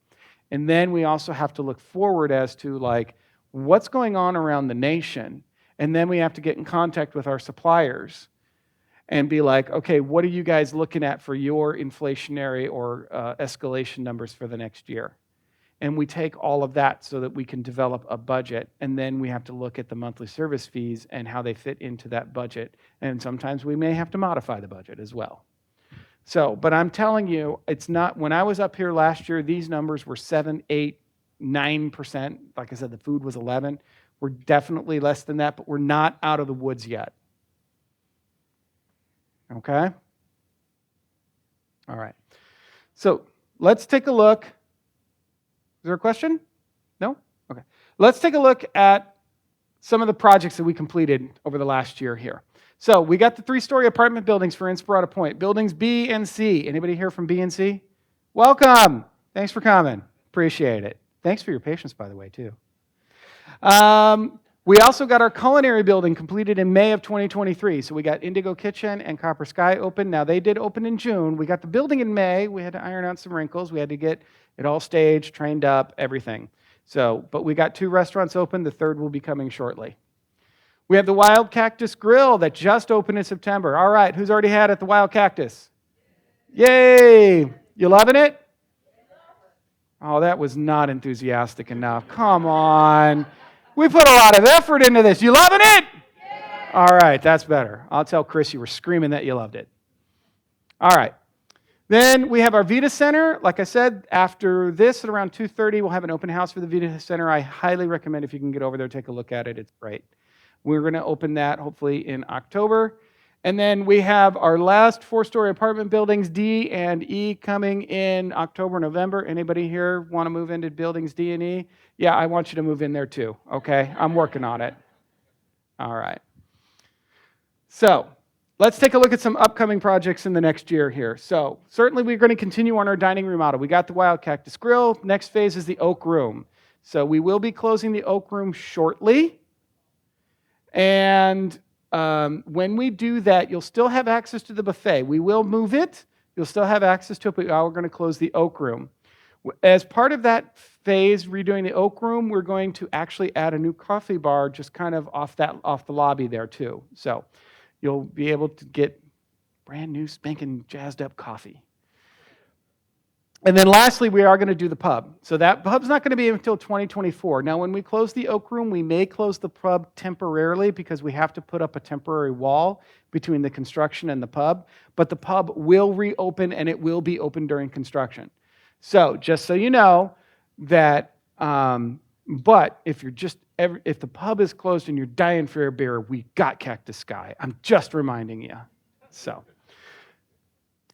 And then we also have to look forward as to what's going on around the nation. And then we have to get in contact with our suppliers and be like, okay, what are you guys looking at for your inflationary or escalation numbers for the next year? And we take all of that so that we can develop a budget. And then we have to look at the monthly service fees and how they fit into that budget. And sometimes we may have to modify the budget as well. So, but I'm telling you, it's not, when I was up here last year, these numbers were 7, 8, 9%. Like I said, the food was 11. We're definitely less than that, but we're not out of the woods yet. Okay? All right. So let's take a look. Is there a question? No? Okay. Let's take a look at some of the projects that we completed over the last year here. So we got the 3-story apartment buildings for Inspirada Point. Buildings B and C. Anybody here from B and C? Welcome. Thanks for coming. Appreciate it. Thanks for your patience, by the way, too. We also got our culinary building completed in May of 2023. So we got Indigo Kitchen and Copper Sky open. Now, they did open in June. We got the building in May. We had to iron out some wrinkles. We had to get it all staged, trained up, everything. So, but we got 2 restaurants open. The third will be coming shortly. We have the Wild Cactus Grill that just opened in September. All right, who's already had at the Wild Cactus? Yay! You loving it? Oh, that was not enthusiastic enough. Come on. We put a lot of effort into this. You loving it? Yeah. All right, that's better. I'll tell Chris you were screaming that you loved it. All right. Then we have our Vita Center. Like I said, after this at around 2:30, we'll have an open house for the Vita Center. I highly recommend if you can get over there, take a look at it. It's great. We're going to open that hopefully in October. And then we have our last 4-story apartment buildings, D and E, coming in October, November. Anybody here want to move into buildings D and E? Yeah, I want you to move in there too, okay? I'm working on it. All right. So let's take a look at some upcoming projects in the next year here. So certainly we're going to continue on our dining room model. We got the Wild Cactus Grill. Next phase is the Oak Room. So we will be closing the Oak Room shortly. And when we do that, you'll still have access to the buffet. We will move it. You'll still have access to it, but we're going to close the Oak Room. As part of that phase, redoing the Oak Room, we're going to actually add a new coffee bar just kind of off the lobby there too. So you'll be able to get brand new spanking jazzed up coffee. And then lastly, we are going to do the pub. So that pub's not going to be until 2024. Now, when we close the Oak Room, we may close the pub temporarily because we have to put up a temporary wall between the construction and the pub. But the pub will reopen, and it will be open during construction. So just so you know that, but if if the pub is closed and you're dying for a beer, we got Cactus Sky. I'm just reminding you. So,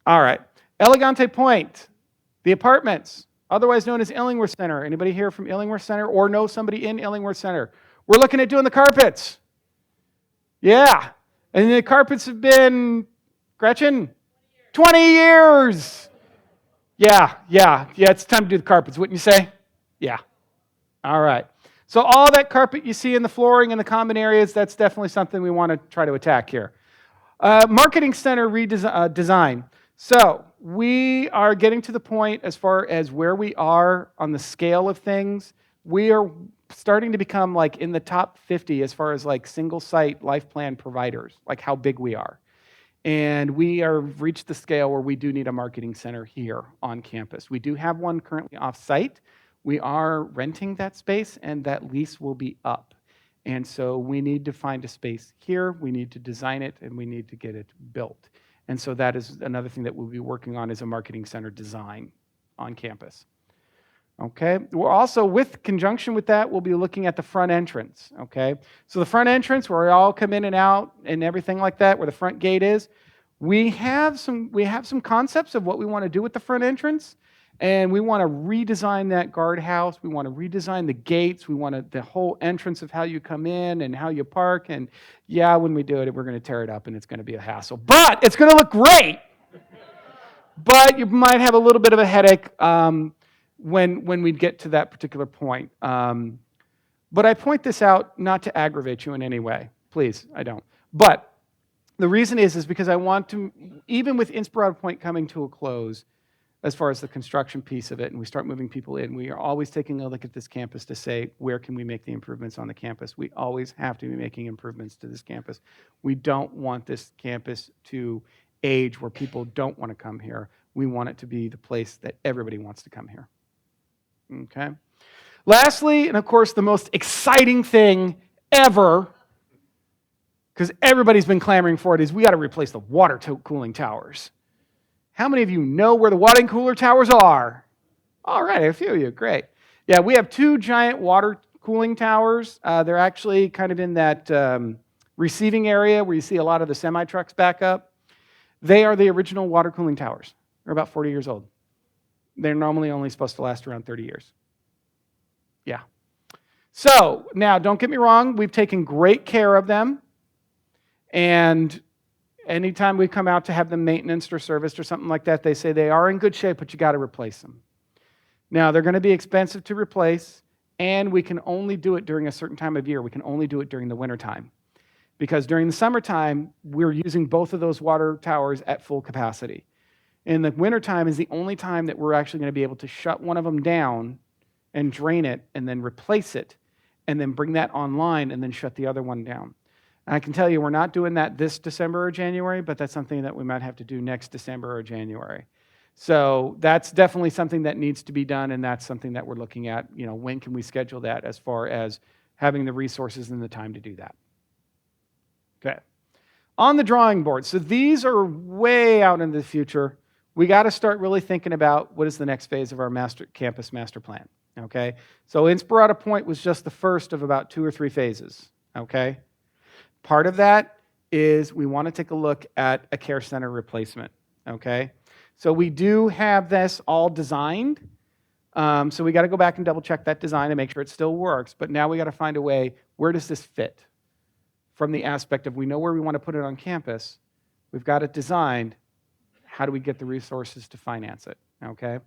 all right, Elegante Point. The apartments, otherwise known as Illingworth Center. Anybody here from Illingworth Center or know somebody in Illingworth Center? We're looking at doing the carpets. Yeah. And the carpets have been, Gretchen? 20 years. Yeah, it's time to do the carpets, wouldn't you say? Yeah. All right. So all that carpet you see in the flooring and the common areas, that's definitely something we want to try to attack here. Marketing center design. So we are getting to the point as far as where we are on the scale of things. We are starting to become like in the top 50 as far as like single site life plan providers, like how big we are. And we are reached the scale where we do need a marketing center here on campus. We do have one currently off site. We are renting that space and that lease will be up. And so we need to find a space here, we need to design it, and we need to get it built. And so that is another thing that we'll be working on is a marketing center design on campus. Okay, we're also, with conjunction with that, we'll be looking at the front entrance, okay? So the front entrance, where we all come in and out and everything like that, where the front gate is, we have some concepts of what we want to do with the front entrance, and we want to redesign that guardhouse, we want to redesign the gates, we want the whole entrance of how you come in and how you park, and yeah, when we do it, we're going to tear it up and it's going to be a hassle, but it's going to look great! But you might have a little bit of a headache when we get to that particular point. But I point this out not to aggravate you in any way. Please, I don't. But the reason is because I want to, even with Inspirato Point coming to a close, as far as the construction piece of it, and we start moving people in, we are always taking a look at this campus to say, where can we make the improvements on the campus? We always have to be making improvements to this campus. We don't want this campus to age where people don't want to come here. We want it to be the place that everybody wants to come here. Okay. Lastly, and of course, the most exciting thing ever, because everybody's been clamoring for it, is we got to replace the water cooling towers. How many of you know where the water cooler towers are? All right, a few of you, great. Yeah, we have two giant water cooling towers. They're actually kind of in that receiving area where you see a lot of the semi-trucks back up. They are the original water cooling towers. They're about 40 years old. They're normally only supposed to last around 30 years. Yeah. So, now, don't get me wrong, we've taken great care of them. And anytime we come out to have them maintenanced or serviced or something like that, they say they are in good shape, but you got to replace them. Now, they're going to be expensive to replace, and we can only do it during a certain time of year. We can only do it during the wintertime. Because during the summertime, we're using both of those water towers at full capacity. And the wintertime is the only time that we're actually going to be able to shut one of them down and drain it and then replace it and then bring that online and then shut the other one down. And I can tell you we're not doing that this December or January, but that's something that we might have to do next December or January. So that's definitely something that needs to be done, and that's something that we're looking at, when can we schedule that as far as having the resources and the time to do that. Okay. On the drawing board, so these are way out into the future. We got to start really thinking about what is the next phase of our campus master plan, okay? So Inspirato Point was just the first of about 2 or 3 phases, okay? Part of that is we want to take a look at a care center replacement, okay? So we do have this all designed, so we got to go back and double check that design and make sure it still works, but now we got to find a way, where does this fit? From the aspect of we know where we want to put it on campus, We've got it designed. How do we get the resources to finance it? Okay.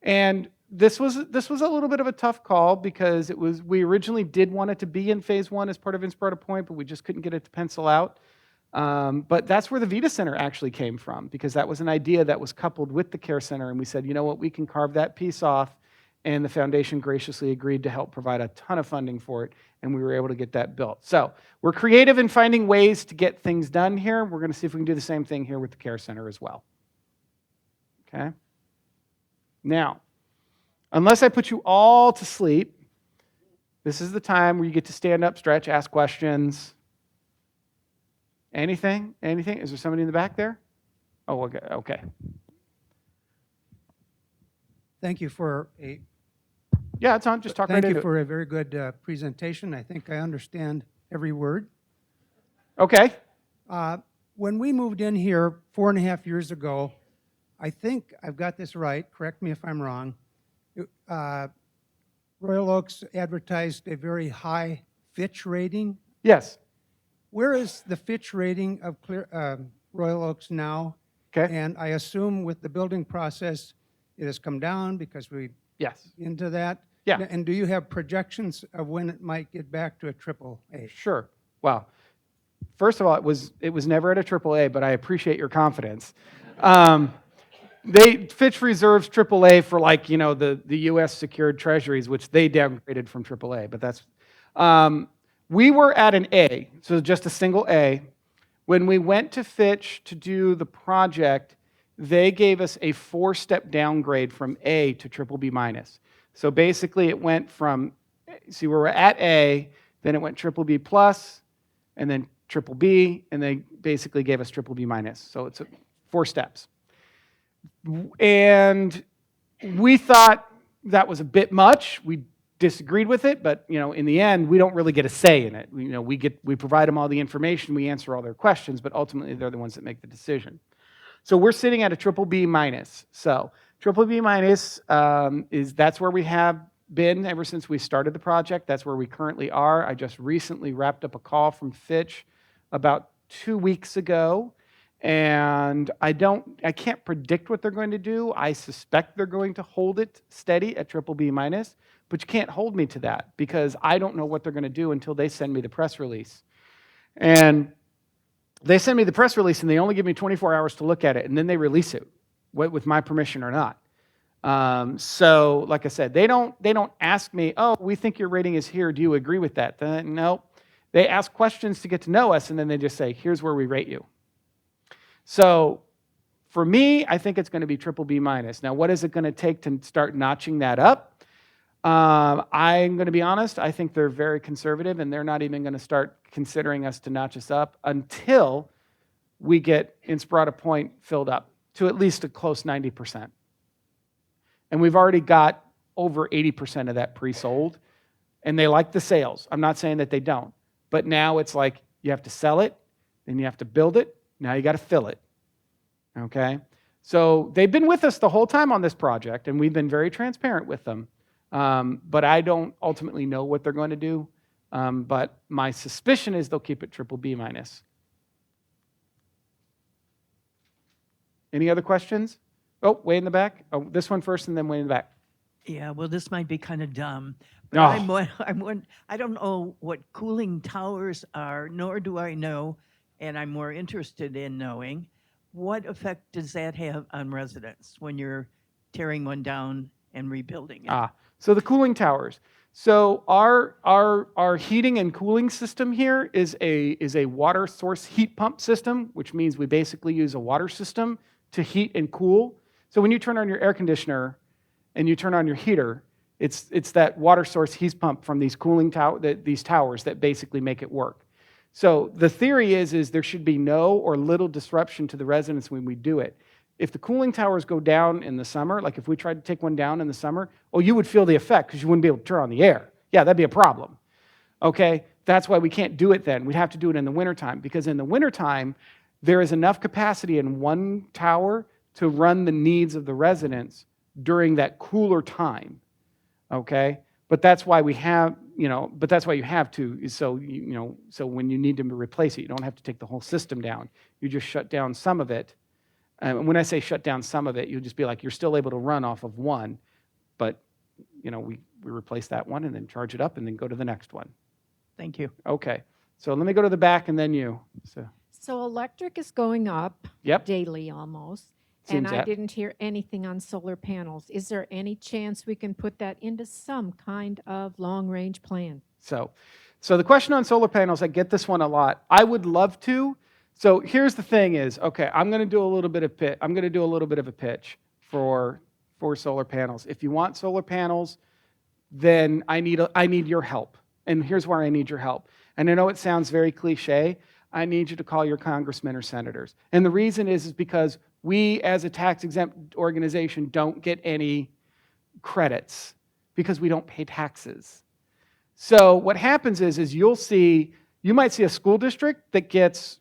And this was a little bit of a tough call because we originally did want it to be in phase one as part of Inspirata Point, but we just couldn't get it to pencil out. But that's where the Vita Center actually came from, because that was an idea that was coupled with the Care Center, and we said, you know what, we can carve that piece off, and the foundation graciously agreed to help provide a ton of funding for it, and we were able to get that built. So we're creative in finding ways to get things done here. We're going to see if we can do the same thing here with the Care Center as well. Okay? Now, unless I put you all to sleep, this is the time where you get to stand up, stretch, ask questions. Anything? Anything? Is there somebody in the back there? Oh, okay. Okay. Thank you for a Yeah, it's on. Just talk right thank into you it. for a very good presentation. I think I understand every word. Okay. When we moved in here 4.5 years ago, I think I've got this right. Correct me if I'm wrong. Royal Oaks advertised a very high Fitch rating. Yes. Where is the Fitch rating of Royal Oaks now? Okay. And I assume with the building process, it has come down because we Yes. into that. Yeah. And do you have projections of when it might get back to a triple A? Sure. Well, first of all, it was never at a AAA, but I appreciate your confidence. Fitch reserves AAA for the U.S. secured treasuries, which they downgraded from AAA. But that's we were at an A, so just a single A. When we went to Fitch to do the project, they gave us a 4-step downgrade from A to BBB minus. So basically, it went from, see, we were at A, then it went BBB plus, and then BBB, and they basically gave us BBB minus. So it's 4 steps. And we thought that was a bit much. We disagreed with it, but in the end, we don't really get a say in it. We provide them all the information, we answer all their questions, but ultimately they're the ones that make the decision. So we're sitting at a BBB minus. So BBB minus that's where we have been ever since we started the project. That's where we currently are. I just recently wrapped up a call from Fitch about 2 weeks ago. And I can't predict what they're going to do. I suspect they're going to hold it steady at BBB minus, but you can't hold me to that because I don't know what they're going to do until they send me the press release. And they send me the press release and they only give me 24 hours to look at it, and then they release it, with my permission or not. So like I said, they don't ask me, oh, we think your rating is here. Do you agree with that? No. They ask questions to get to know us, and then they just say, here's where we rate you. So for me, I think it's going to be BBB minus. Now, what is it going to take to start notching that up? I'm going to be honest. I think they're very conservative, and they're not even going to start considering us to notch us up until we get Inspirata Point filled up to at least a close 90%. And we've already got over 80% of that pre-sold, and they like the sales. I'm not saying that they don't, but now it's like you have to sell it, then you have to build it, now you got to fill it, okay? So they've been with us the whole time on this project, and we've been very transparent with them. But I don't ultimately know what they're going to do. But my suspicion is they'll keep it BBB minus. Any other questions? Oh, way in the back. Oh, this one first, and then way in the back. Yeah, well, this might be kind of dumb, but Oh. I don't know what cooling towers are, nor do I know, and I'm more interested in knowing, what effect does that have on residents when you're tearing one down and rebuilding it? So the cooling towers. So our heating and cooling system here is a water source heat pump system, which means we basically use a water system to heat and cool. So when you turn on your air conditioner and you turn on your heater, it's that water source heat pump from these these towers that basically make it work. So the theory is there should be no or little disruption to the residents when we do it. If the cooling towers go down in the summer, like if we tried to take one down in the summer, you would feel the effect because you wouldn't be able to turn on the air. Yeah, that'd be a problem. Okay, that's why we can't do it then. We'd have to do it in the wintertime, because in the wintertime, there is enough capacity in one tower to run the needs of the residents during that cooler time. Okay, but that's why we have but that's why you have to, is so, so when you need to replace it, you don't have to take the whole system down. You just shut down some of it. And when I say shut down some of it, you'll just be like, you're still able to run off of one, but, we replace that one and then charge it up and then go to the next one. Thank you. Okay, so let me go to the back and then you. So electric is going up Yep. daily almost, Seems and I that. didn't hear anything on solar panels. Is there any chance we can put that into some kind of long-range plan? So the question on solar panels, I get this one a lot. I would love to. So here's the thing is, okay, I'm going to do a little bit of a pitch for solar panels. If you want solar panels, then I need your help. And here's where I need your help. And I know it sounds very cliche. I need you to call your congressmen or senators. And the reason is because we, as a tax-exempt organization, don't get any credits because we don't pay taxes. So what happens is you might see a school district that gets,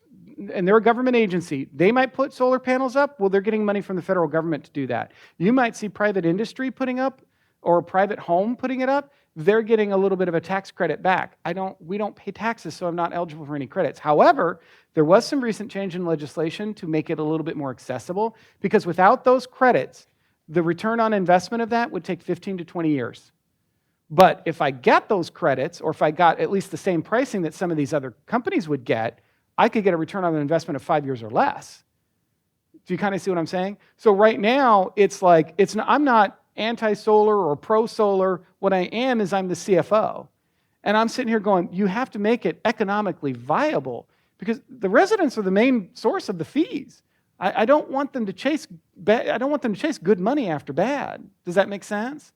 and they're a government agency, they might put solar panels up. Well, they're getting money from the federal government to do that. You might see private industry putting up, or a private home putting it up. They're getting a little bit of a tax credit back. We don't pay taxes, so I'm not eligible for any credits. However, there was some recent change in legislation to make it a little bit more accessible, because without those credits, the return on investment of that would take 15 to 20 years. But if I get those credits, or if I got at least the same pricing that some of these other companies would get, I could get a return on investment of 5 years or less. Do you kind of see what I'm saying? So right now, I'm not anti-solar or pro-solar. What I am is I'm the CFO. And I'm sitting here going, you have to make it economically viable, because the residents are the main source of the fees. I don't want them to chase good money after bad. Does that make sense?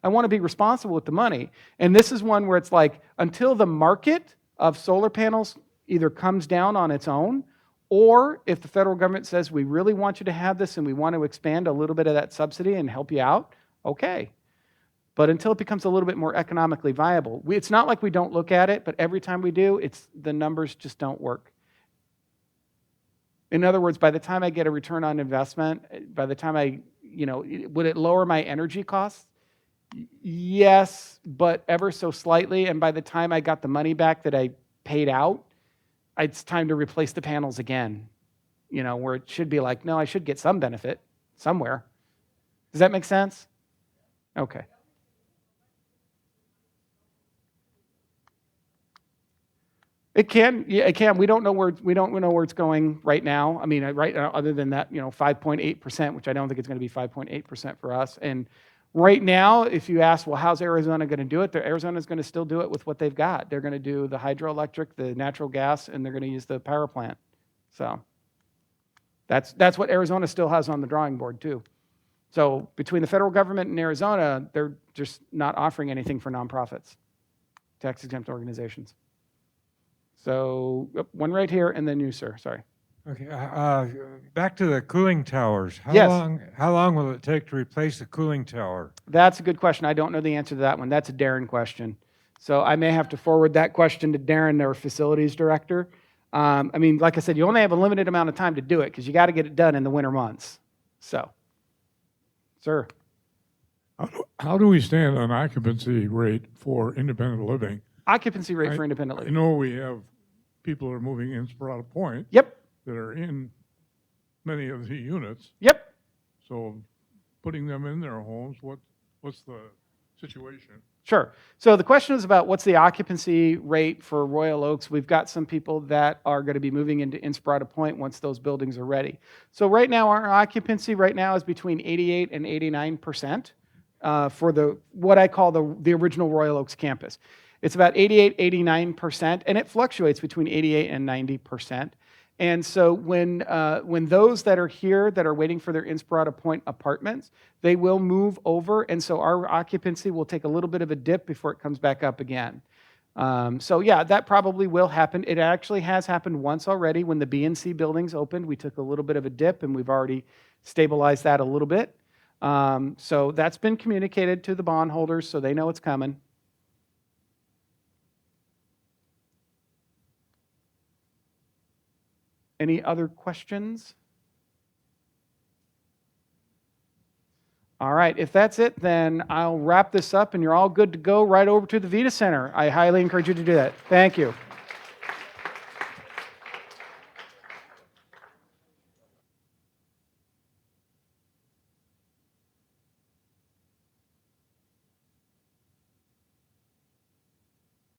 I want to be responsible with the money. And this is one where it's like, until the market of solar panels either comes down on its own, or if the federal government says, we really want you to have this and we want to expand a little bit of that subsidy and help you out, okay. But until it becomes a little bit more economically viable, it's not like we don't look at it, but every time we do, the numbers just don't work. In other words, by the time I get a return on investment, by the time would it lower my energy costs? Yes, but ever so slightly. And by the time I got the money back that I paid out, it's time to replace the panels again. Where it should be like, no, I should get some benefit somewhere. Does that make sense? Okay. It can. Yeah, it can. We don't know where it's going right now. I mean, right now, other than that, 5.8%, which I don't think it's going to be 5.8% for us. And right now, if you ask, well, how's Arizona going to do it? Arizona's going to still do it with what they've got. They're going to do the hydroelectric, the natural gas, and they're going to use the power plant. So that's what Arizona still has on the drawing board too. So between the federal government and Arizona, they're just not offering anything for nonprofits, tax-exempt organizations. So one right here, and then you, sir. Sorry. Okay, back to the cooling towers. Yes. How long will it take to replace the cooling tower? That's a good question. I don't know the answer to that one. That's a Darren question. So I may have to forward that question to Darren, their facilities director. I mean, like I said, you only have a limited amount of time to do it because you got to get it done in the winter months. So, sir. How do we stand on occupancy rate for independent living? Occupancy rate for independent I living. know we have people who are moving in Sparrow Point. Yep. That are in many of the units. Yep. So putting them in their homes, what's the situation? Sure. So the question is about what's the occupancy rate for Royal Oaks. We've got some people that are going to be moving into Inspirada Point once those buildings are ready. So right now, our occupancy right now is between 88 and 89% for what I call the original Royal Oaks campus. It's about 88, 89%, and it fluctuates between 88 and 90%. And so when those that are here that are waiting for their Inspirada Point apartments, they will move over, and so our occupancy will take a little bit of a dip before it comes back up again. So yeah, that probably will happen. It actually has happened once already when the B and C buildings opened. We took a little bit of a dip, and we've already stabilized that a little bit. So that's been communicated to the bondholders, so they know it's coming. Any other questions? All right, if that's it, then I'll wrap this up and you're all good to go right over to the Vita Center. I highly encourage you to do that. Thank you.